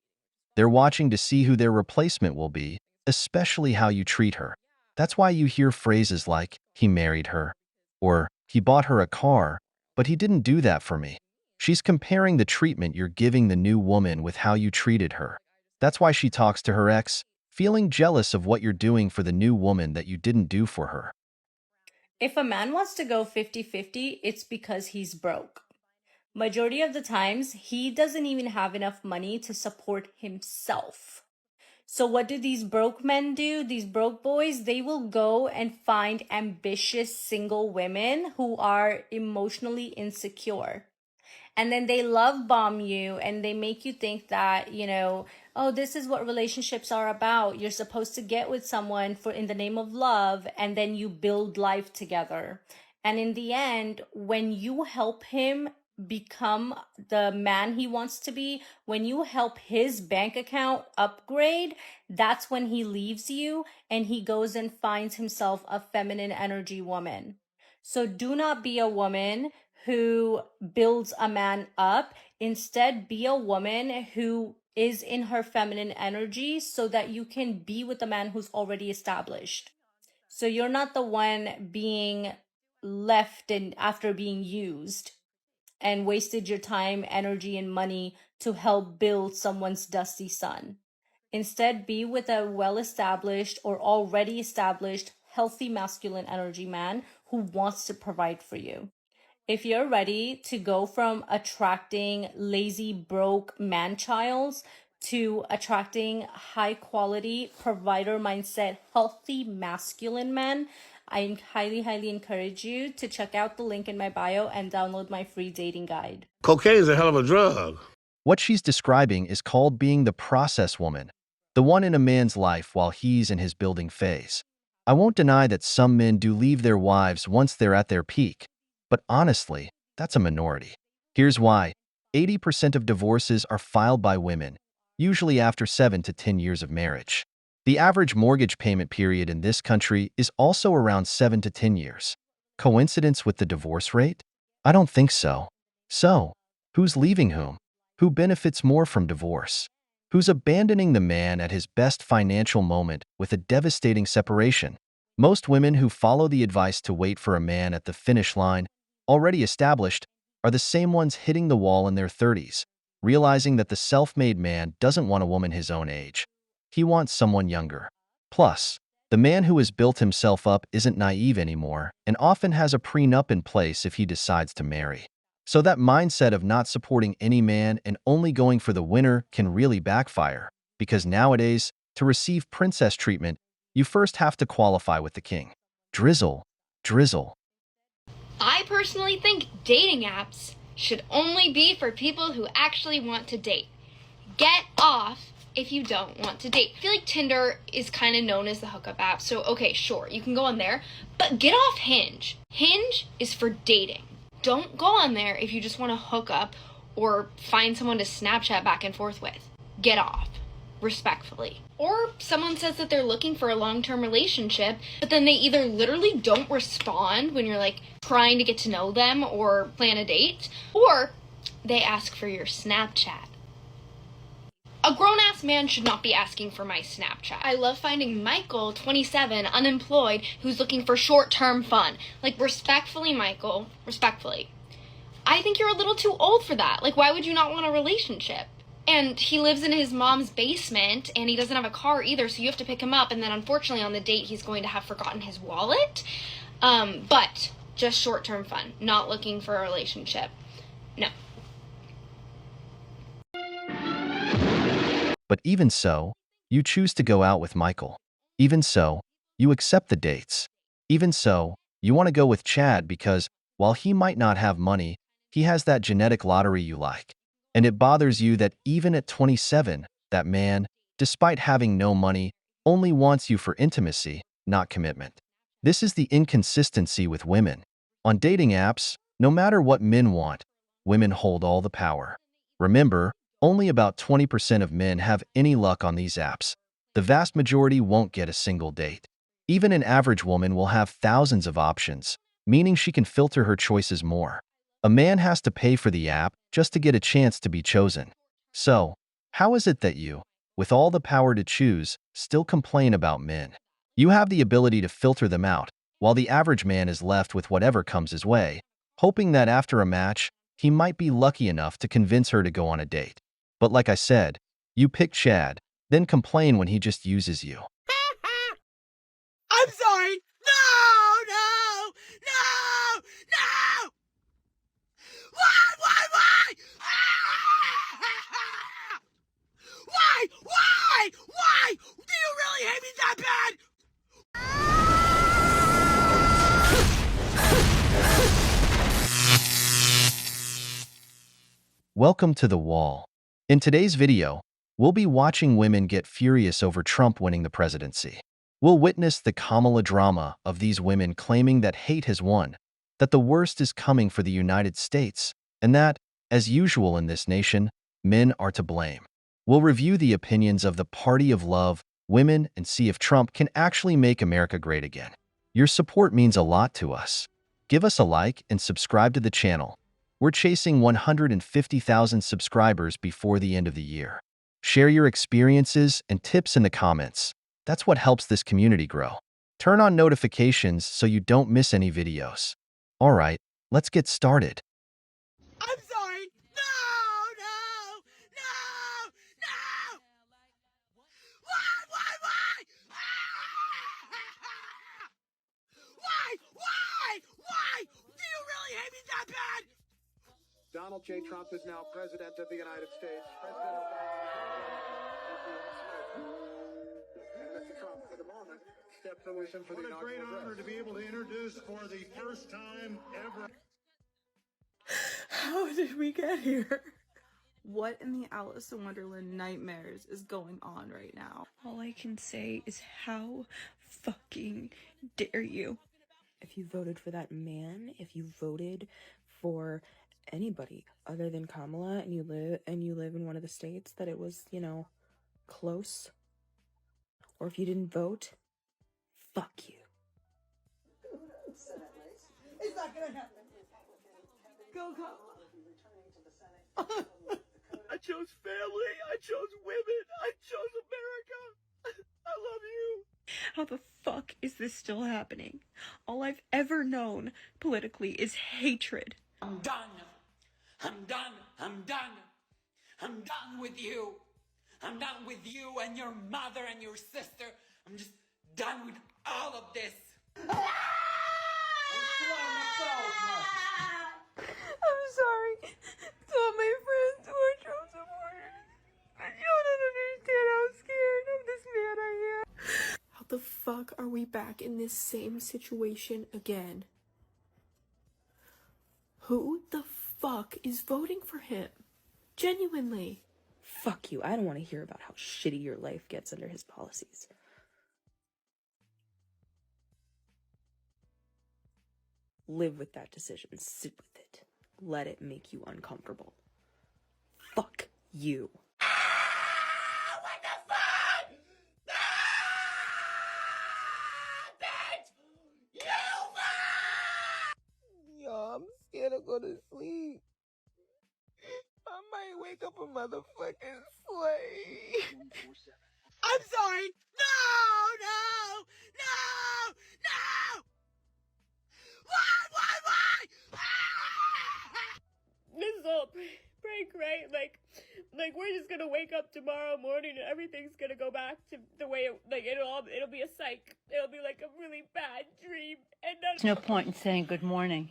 They're watching to see who their replacement will be, especially how you treat her. That's why you hear phrases like, he married her, or he bought her a car, but he didn't do that for me. She's comparing the treatment you're giving the new woman with how you treated her. That's why she talks to her ex, feeling jealous of what you're doing for the new woman that you didn't do for her. If a man wants to go 50-50, it's because he's broke. Majority of the times, he doesn't even have enough money to support himself. So what do these broke men do? These broke boys, they will go and find ambitious single women who are emotionally insecure. And then they love bomb you and they make you think that, oh, this is what relationships are about. You're supposed to get with someone for in the name of love, and then you build life together. And in the end, when you help him become the man he wants to be, when you help his bank account upgrade, that's when he leaves you and he goes and finds himself a feminine energy woman. So do not be a woman who builds a man up. Instead, be a woman who is in her feminine energy so that you can be with a man who's already established. So you're not the one being left and after being used and wasted your time, energy, and money to help build someone's dusty sun. Instead, be with a well-established or already established healthy masculine energy man who wants to provide for you. If you're ready to go from attracting lazy, broke man-childs to attracting high-quality, provider mindset, healthy masculine men, I highly, highly encourage you to check out the link in my bio and download my free dating guide. Cocaine is a hell of a drug. What she's describing is called being the process woman, the one in a man's life while he's in his building phase. I won't deny that some men do leave their wives once they're at their peak, but honestly, that's a minority. Here's why. 80% of divorces are filed by women, usually after 7 to 10 years of marriage. The average mortgage payment period in this country is also around 7 to 10 years. Coincidence with the divorce rate? I don't think so. So, who's leaving whom? Who benefits more from divorce? Who's abandoning the man at his best financial moment with a devastating separation? Most women who follow the advice to wait for a man at the finish line, already established, are the same ones hitting the wall in their 30s, realizing that the self-made man doesn't want a woman his own age. He wants someone younger. Plus, the man who has built himself up isn't naive anymore and often has a prenup in place if he decides to marry. So that mindset of not supporting any man and only going for the winner can really backfire, because nowadays, to receive princess treatment, you first have to qualify with the king. Drizzle, drizzle. I personally think dating apps should only be for people who actually want to date. Get off if you don't want to date. I feel like Tinder is kind of known as the hookup app, so okay, sure, you can go on there, but get off Hinge. Hinge is for dating. Don't go on there if you just want to hook up or find someone to Snapchat back and forth with. Get off. Respectfully. Or someone says that they're looking for a long-term relationship, but then they either literally don't respond when you're like trying to get to know them or plan a date, or they ask for your Snapchat. A grown-ass man should not be asking for my Snapchat. I love finding Michael, 27, unemployed, who's looking for short-term fun. Like, respectfully, Michael, respectfully, I think you're a little too old for that. Like, why would you not want a relationship? And he lives in his mom's basement, and he doesn't have a car either, so you have to pick him up, and then unfortunately on the date he's going to have forgotten his wallet. But just short-term fun, not looking for a relationship. No. But even so, you choose to go out with Michael. Even so, you accept the dates. Even so, you want to go with Chad because, while he might not have money, he has that genetic lottery you like. And it bothers you that even at 27, that man, despite having no money, only wants you for intimacy, not commitment. This is the inconsistency with women. On dating apps, no matter what men want, women hold all the power. Remember, only about 20% of men have any luck on these apps. The vast majority won't get a single date. Even an average woman will have thousands of options, meaning she can filter her choices more. A man has to pay for the app just to get a chance to be chosen. So, how is it that you, with all the power to choose, still complain about men? You have the ability to filter them out, while the average man is left with whatever comes his way, hoping that after a match, he might be lucky enough to convince her to go on a date. But like I said, you pick Chad, then complain when he just uses you. I'm sorry. No! Why? Why? Do you really hate me that bad? Welcome to the wall. In today's video, we'll be watching women get furious over Trump winning the presidency. We'll witness the Kamala drama of these women claiming that hate has won, that the worst is coming for the United States, and that, as usual in this nation, men are to blame. We'll review the opinions of the party of love, women, and see if Trump can actually make America great again. Your support means a lot to us. Give us a like and subscribe to the channel. We're chasing 150,000 subscribers before the end of the year. Share your experiences and tips in the comments. That's what helps this community grow. Turn on notifications so you don't miss any videos. All right, let's get started. I'm sorry. No! Why? Do you really hate me that bad? Donald J. Trump is now president of the United States. And Mr. Trump, for the moment, steps away from the inaugural address. What a great honor to be able to introduce for the first time ever. How did we get here? What in the Alice in Wonderland nightmares is going on right now? All I can say is how fucking dare you? If you voted for that man, if you voted for anybody other than Kamala and you live in one of the states that it was, close, or if you didn't vote, fuck you. It's not gonna happen. Go, Kamala. I chose family. I chose women. I chose America. I love you. How the fuck is this still happening? All I've ever known politically is hatred. I'm done. I'm done. I'm done. I'm done with you. I'm done with you and your mother and your sister. I'm just done with all of this. I'm sorry to all my friends who are Trump supporters. But you don't understand how scared of this man I am. How the fuck are we back in this same situation again? Who the fuck is voting for him? Genuinely. Fuck you. I don't want to hear about how shitty your life gets under his policies. Live with that decision. Sit with it. Let it make you uncomfortable. Fuck you. What the fuck? Bitch! You Yo, I'm scared to go to sleep. I might wake up a motherfucking slave. I'm sorry. No! Why? This is all prank, right? Like we're just gonna wake up tomorrow morning and everything's gonna go back to the way it'll be a psych. It'll be like a really bad dream, and There's no point in saying good morning,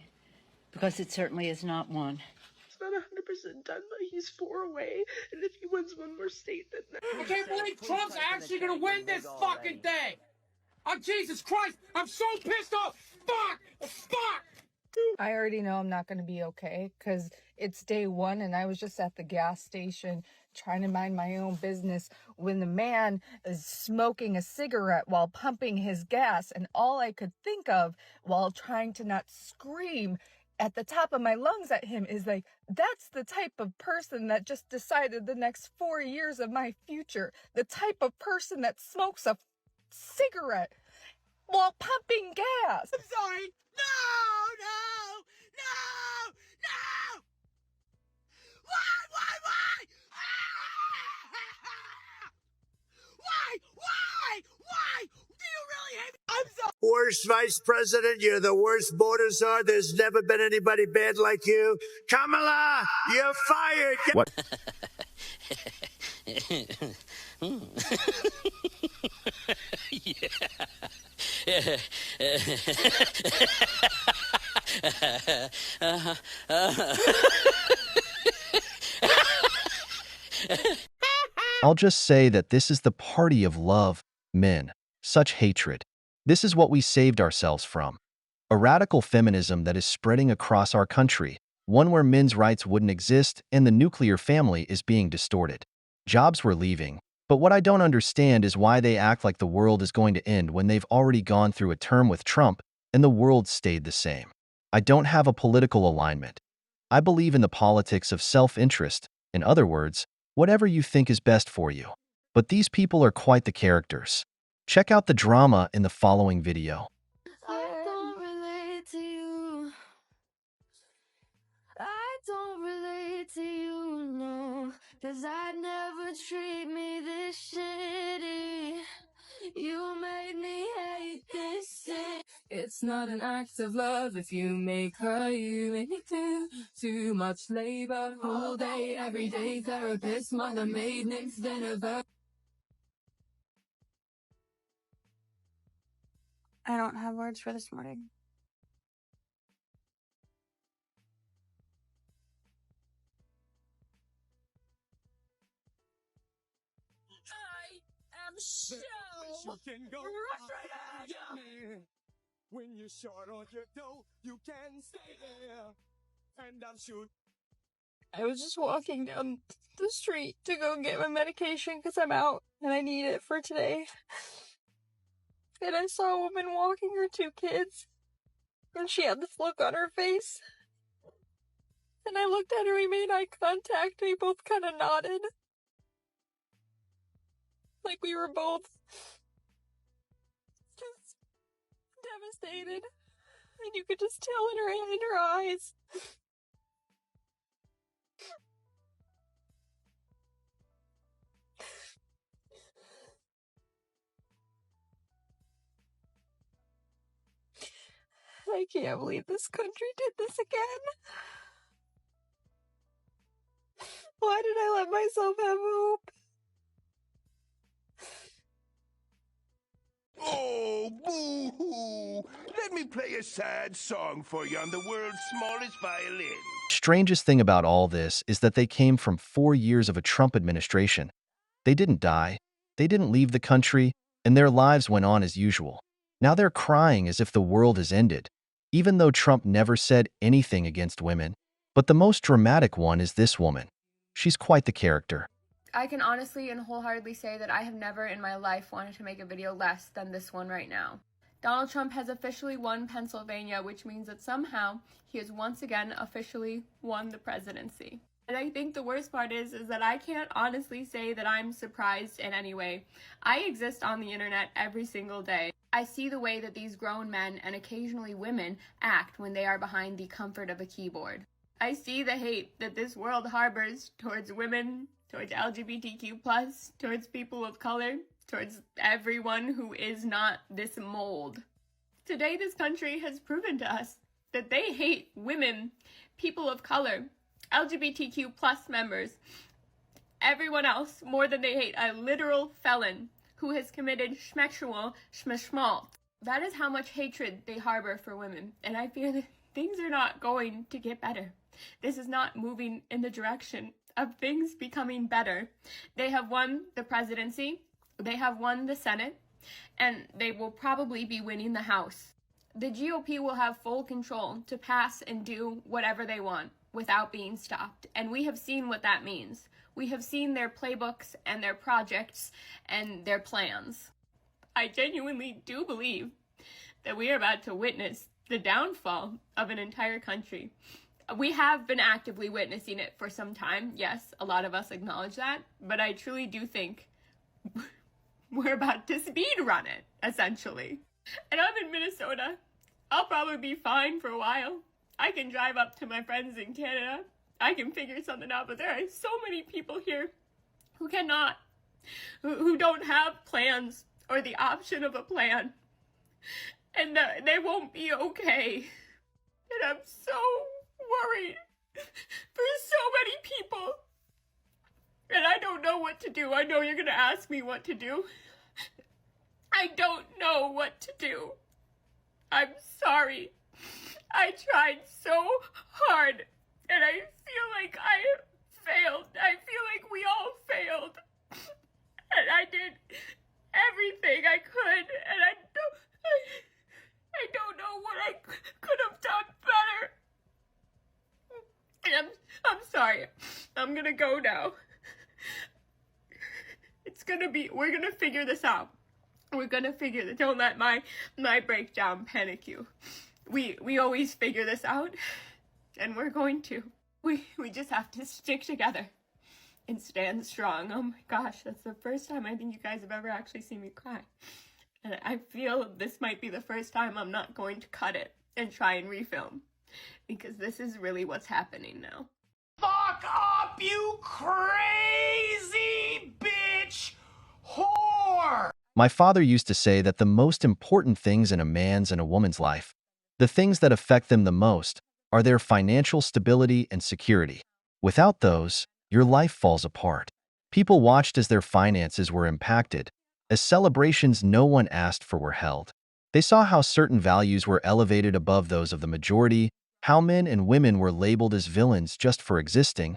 because it certainly is not one. It's not 100% done, but he's 4 away, and if he wins one more state, then I can't believe Trump's actually gonna win this fucking thing! Oh, Jesus Christ! I'm so pissed off! Fuck! I already know I'm not going to be okay because it's day one and I was just at the gas station trying to mind my own business when the man is smoking a cigarette while pumping his gas, and all I could think of while trying to not scream at the top of my lungs at him is like, that's the type of person that just decided the next 4 years of my future. The type of person that smokes a cigarette while pumping gas. I'm sorry! No! Why? Why? Do you really hate me? I'm sorry! Worst vice president, you're the worst border czar. There's never been anybody bad like you. Kamala, you're fired. What? I'll just say that this is the party of love, men. Such hatred. This is what we saved ourselves from. A radical feminism that is spreading across our country, one where men's rights wouldn't exist and the nuclear family is being distorted. Jobs were leaving, but what I don't understand is why they act like the world is going to end when they've already gone through a term with Trump and the world stayed the same. I don't have a political alignment. I believe in the politics of self-interest. In other words, whatever you think is best for you. But these people are quite the characters. Check out the drama in the following video. I don't relate to you. I don't relate to you, no. 'Cause I'd never treat me this shitty. You made me hate this shit. It's not an act of love if you make her, you make me do too much labor. All day, every day, therapist, mother, maid, nymph, vinegar. I don't have words for this morning. I am so frustrated! When you're short on your dough, you can stay there. And I'm sure. I was just walking down the street to go get my medication because I'm out and I need it for today. And I saw a woman walking her 2 kids. And she had this look on her face. And I looked at her, we made eye contact, we both kind of nodded. Like we were both just devastated. And you could just tell in her eyes. I can't believe this country did this again. Why did I let myself have hope? Oh, boo-hoo! Let me play a sad song for you on the world's smallest violin. Strangest thing about all this is that they came from 4 years of a Trump administration. They didn't die, they didn't leave the country, and their lives went on as usual. Now they're crying as if the world has ended, even though Trump never said anything against women. But the most dramatic one is this woman. She's quite the character. I can honestly and wholeheartedly say that I have never in my life wanted to make a video less than this one right now. Donald Trump has officially won Pennsylvania, which means that somehow he has once again officially won the presidency. And I think the worst part is that I can't honestly say that I'm surprised in any way. I exist on the internet every single day. I see the way that these grown men and occasionally women act when they are behind the comfort of a keyboard. I see the hate that this world harbors towards women, towards LGBTQ+, towards people of color, towards everyone who is not this mold. Today, this country has proven to us that they hate women, people of color, LGBTQ+ members, everyone else more than they hate a literal felon who has committed schmexual schmishmalt. That is how much hatred they harbor for women, and I fear that things are not going to get better. This is not moving in the direction of things becoming better. They have won the presidency, they have won the Senate, and they will probably be winning the House. The GOP will have full control to pass and do whatever they want without being stopped, and we have seen what that means. We have seen their playbooks and their projects and their plans. I genuinely do believe that we are about to witness the downfall of an entire country. We have been actively witnessing it for some time. Yes, a lot of us acknowledge that, but I truly do think we're about to speed run it, essentially. And I'm in Minnesota. I'll probably be fine for a while. I can drive up to my friends in Canada. I can figure something out, but there are so many people here who cannot, who don't have plans or the option of a plan. And they won't be okay. And I'm so worried for so many people. And I don't know what to do. I know you're going to ask me what to do. I don't know what to do. I'm sorry. I tried so hard, and I feel like I failed. I feel like we all failed. And I did everything I could, and I don't know what I could have done better. And I'm sorry. I'm gonna go now. We're gonna figure this out. We're gonna figure this. Don't let my breakdown panic you. We always figure this out, and we're going to. We just have to stick together and stand strong. Oh my gosh, that's the first time I think you guys have ever actually seen me cry. And I feel this might be the first time I'm not going to cut it and try and refilm, because this is really what's happening now. Fuck up, you crazy bitch whore! My father used to say that the most important things in a man's and a woman's life, the things that affect them the most, are their financial stability and security. Without those, your life falls apart. People watched as their finances were impacted, as celebrations no one asked for were held. They saw how certain values were elevated above those of the majority, how men and women were labeled as villains just for existing,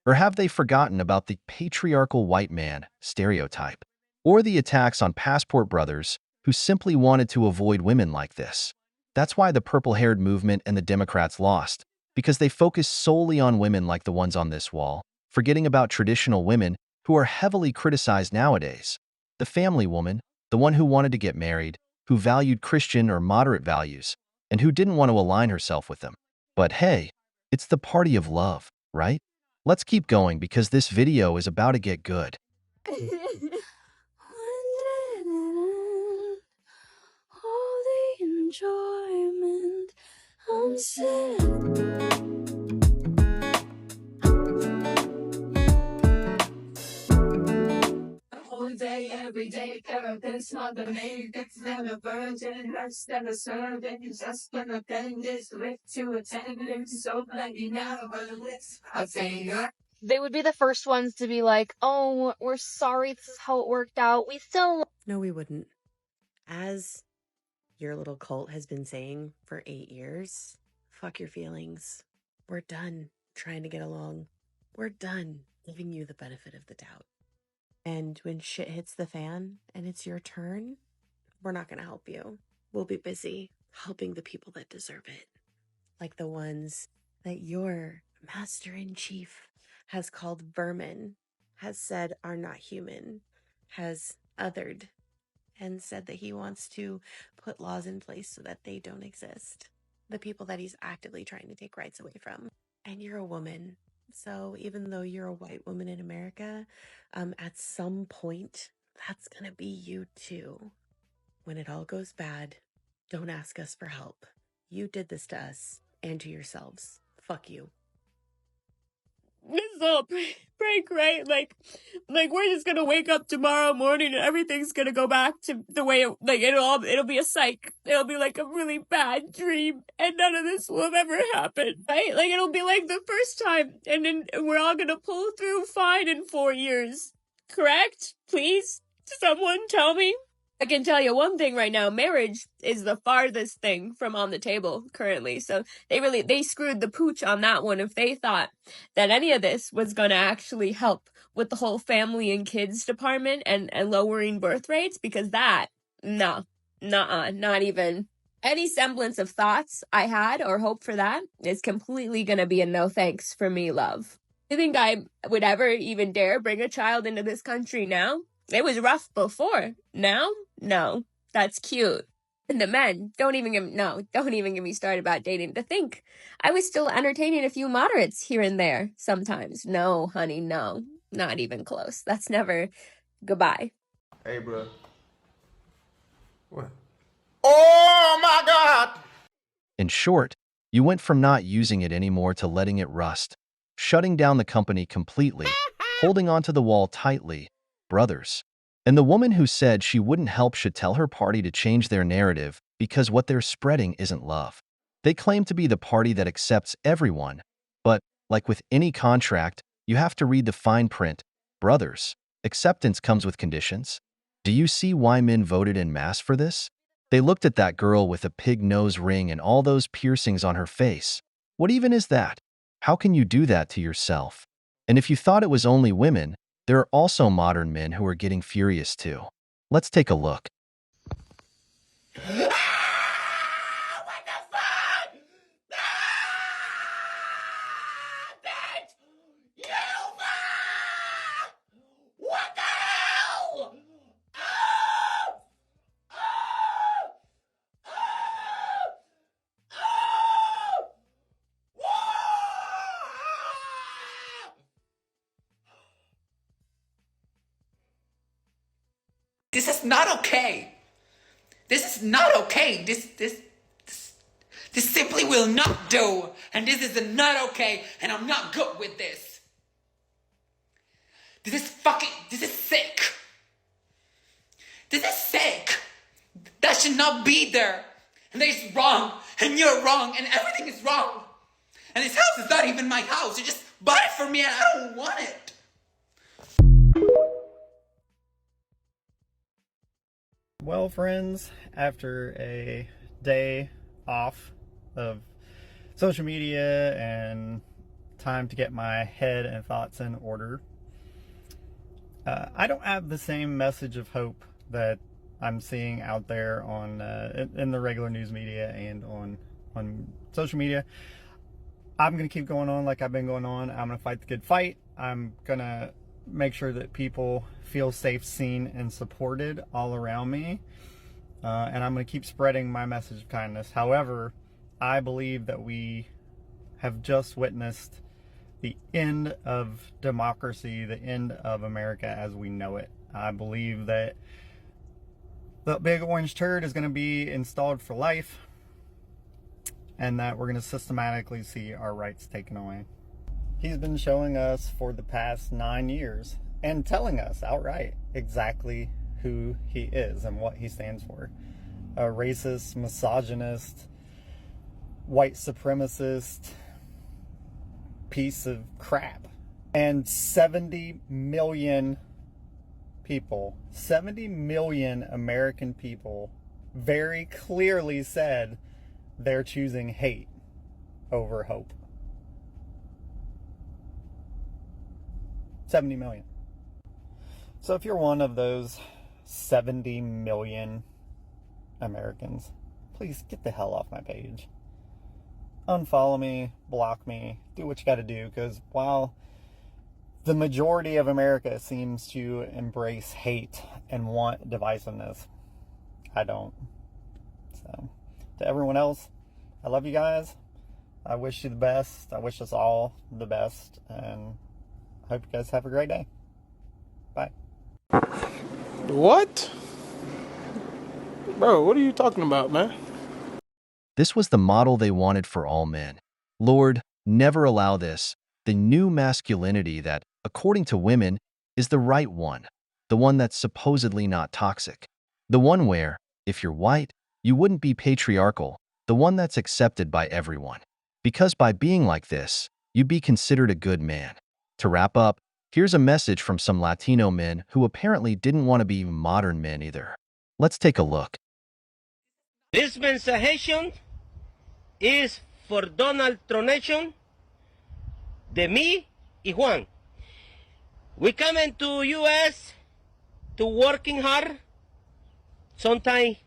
or have they forgotten about the patriarchal white man stereotype? Or the attacks on passport brothers who simply wanted to avoid women like this? That's why the purple-haired movement and the Democrats lost, because they focused solely on women like the ones on this wall, forgetting about traditional women who are heavily criticized nowadays. The family woman, the one who wanted to get married, who valued Christian or moderate values, and who didn't want to align herself with them. But hey, it's the party of love, right? Let's keep going because this video is about to get good. All the enjoyment, I'm sick. All day, every day, therapist, mother made, it's never virgin, less than a servant, just an appendix, lift to attendance, so bloody now, but it's a finger. they would be the first ones to be like, oh, we're sorry, this is how it worked out. We still. No, we wouldn't. As your little cult has been saying for 8 years, fuck your feelings. We're done trying to get along. We're done giving you the benefit of the doubt. And when shit hits the fan and it's your turn, we're not going to help you. We'll be busy helping the people that deserve it. Like the ones that your master-in-chief has called vermin, has said are not human, has othered, and said that he wants to put laws in place so that they don't exist. The people that he's actively trying to take rights away from. And you're a woman. So even though you're a white woman in America, at some point, that's gonna be you too. When it all goes bad, don't ask us for help. You did this to us and to yourselves. Fuck you. This is all prank, right? Like we're just gonna wake up tomorrow morning and everything's gonna go back to the way it, like it'll be a psych. It'll be like a really bad dream, and none of this will have ever happened, right? Like it'll be like the first time, and then we're all gonna pull through fine in 4 years. Correct? Please, someone tell me. I can tell you one thing right now, marriage is the farthest thing from on the table currently. So they screwed the pooch on that one if they thought that any of this was going to actually help with the whole family and kids department and lowering birth rates, because not even. Any semblance of thoughts I had or hope for that is completely going to be a no thanks for me, love. You think I would ever even dare bring a child into this country now? It was rough before. Now? No. That's cute. And the men, don't even get me started about dating. To think I was still entertaining a few moderates here and there sometimes. No, honey, no. Not even close. That's never goodbye. Hey, bro. What? Oh my God! In short, you went from not using it anymore to letting it rust, shutting down the company completely, holding onto the wall tightly. Brothers. And the woman who said she wouldn't help should tell her party to change their narrative, because what they're spreading isn't love. They claim to be the party that accepts everyone, but, like with any contract, you have to read the fine print. Brothers, acceptance comes with conditions. Do you see why men voted en masse for this? They looked at that girl with a pig nose ring and all those piercings on her face. What even is that? How can you do that to yourself? And if you thought it was only women, there are also modern men who are getting furious too. Let's take a look. What the hell? This is not okay. This is not okay. This simply will not do. And this is not okay. And I'm not good with this. This is sick. This is sick. That should not be there. And that is wrong. And you're wrong. And everything is wrong. And this house is not even my house. You just bought it for me and I don't want it. Well, friends, after a day off of social media and time to get my head and thoughts in order, I don't have the same message of hope that I'm seeing out there on in the regular news media and on social media. I'm going to keep going on like I've been going on. I'm going to fight the good fight. I'm going to make sure that people feel safe, seen, and supported all around me. And I'm going to keep spreading my message of kindness. However, I believe that we have just witnessed the end of democracy, the end of America as we know it. I believe that the big orange turd is going to be installed for life, and that we're going to systematically see our rights taken away. He's been showing us for the past 9 years and telling us outright exactly who he is and what he stands for. A racist, misogynist, white supremacist piece of crap. And 70 million people, 70 million American people very clearly said they're choosing hate over hope. 70 million. So if you're one of those 70 million Americans, please get the hell off my page. Unfollow me, block me, do what you gotta do, because while the majority of America seems to embrace hate and want divisiveness, I don't. So, to everyone else, I love you guys. I wish you the best. I wish us all the best, and I hope you guys have a great day. Bye. What? Bro, what are you talking about, man? This was the model they wanted for all men. Lord, never allow this. The new masculinity that, according to women, is the right one. The one that's supposedly not toxic. The one where, if you're white, you wouldn't be patriarchal. The one that's accepted by everyone. Because by being like this, you'd be considered a good man. To wrap up, here's a message from some Latino men who apparently didn't want to be modern men either. Let's take a look. This mensajation is for Donald Tronation, de me y Juan. We coming to U.S. to working hard. Sometimes,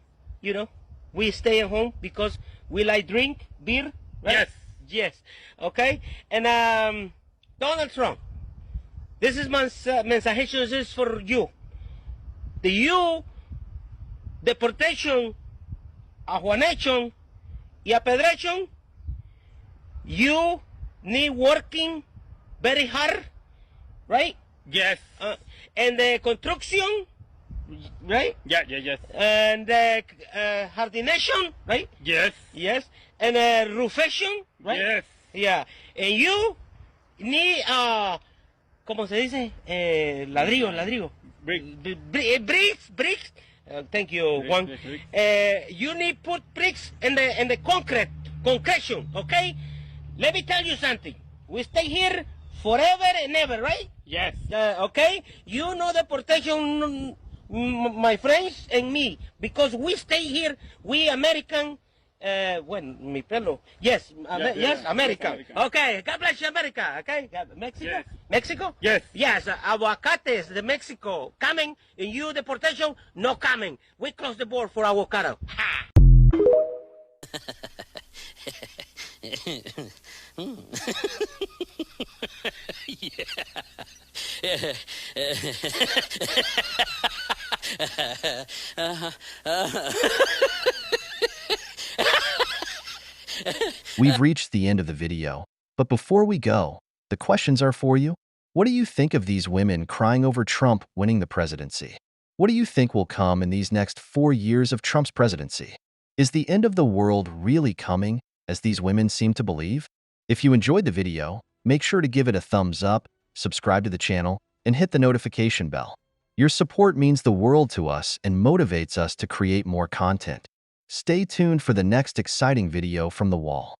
we stay at home because we like drink beer, right? Yes. Yes. Okay. And Donald Trump, this is mensajation is for you. The deportation, a Juanation y a Pedrechon, you need working very hard, right? Yes. And the construction, right? Yes. And hardination, right? Yes. Yes. And roofation, right? Yes. Yeah. And you need, ¿cómo se dice? Ladrillo. Bricks. Thank you, Juan. You need put bricks in the concretion, okay? Let me tell you something. We stay here forever and ever, right? Yes. Okay? You know the protection, my friends and me, because we stay here, we American, mi pelo. Yes, yes, American. Okay, God bless you, America. Okay, Mexico? Yes. Mexico? Yes. Yes, aguacates, the Mexico coming, and you deportation, no coming. We close the board for avocado. Ha! We've reached the end of the video, but before we go, the questions are for you. What do you think of these women crying over Trump winning the presidency? What do you think will come in these next 4 years of Trump's presidency? Is the end of the world really coming, as these women seem to believe? If you enjoyed the video, make sure to give it a thumbs up, subscribe to the channel, and hit the notification bell. Your support means the world to us and motivates us to create more content. Stay tuned for the next exciting video from the wall.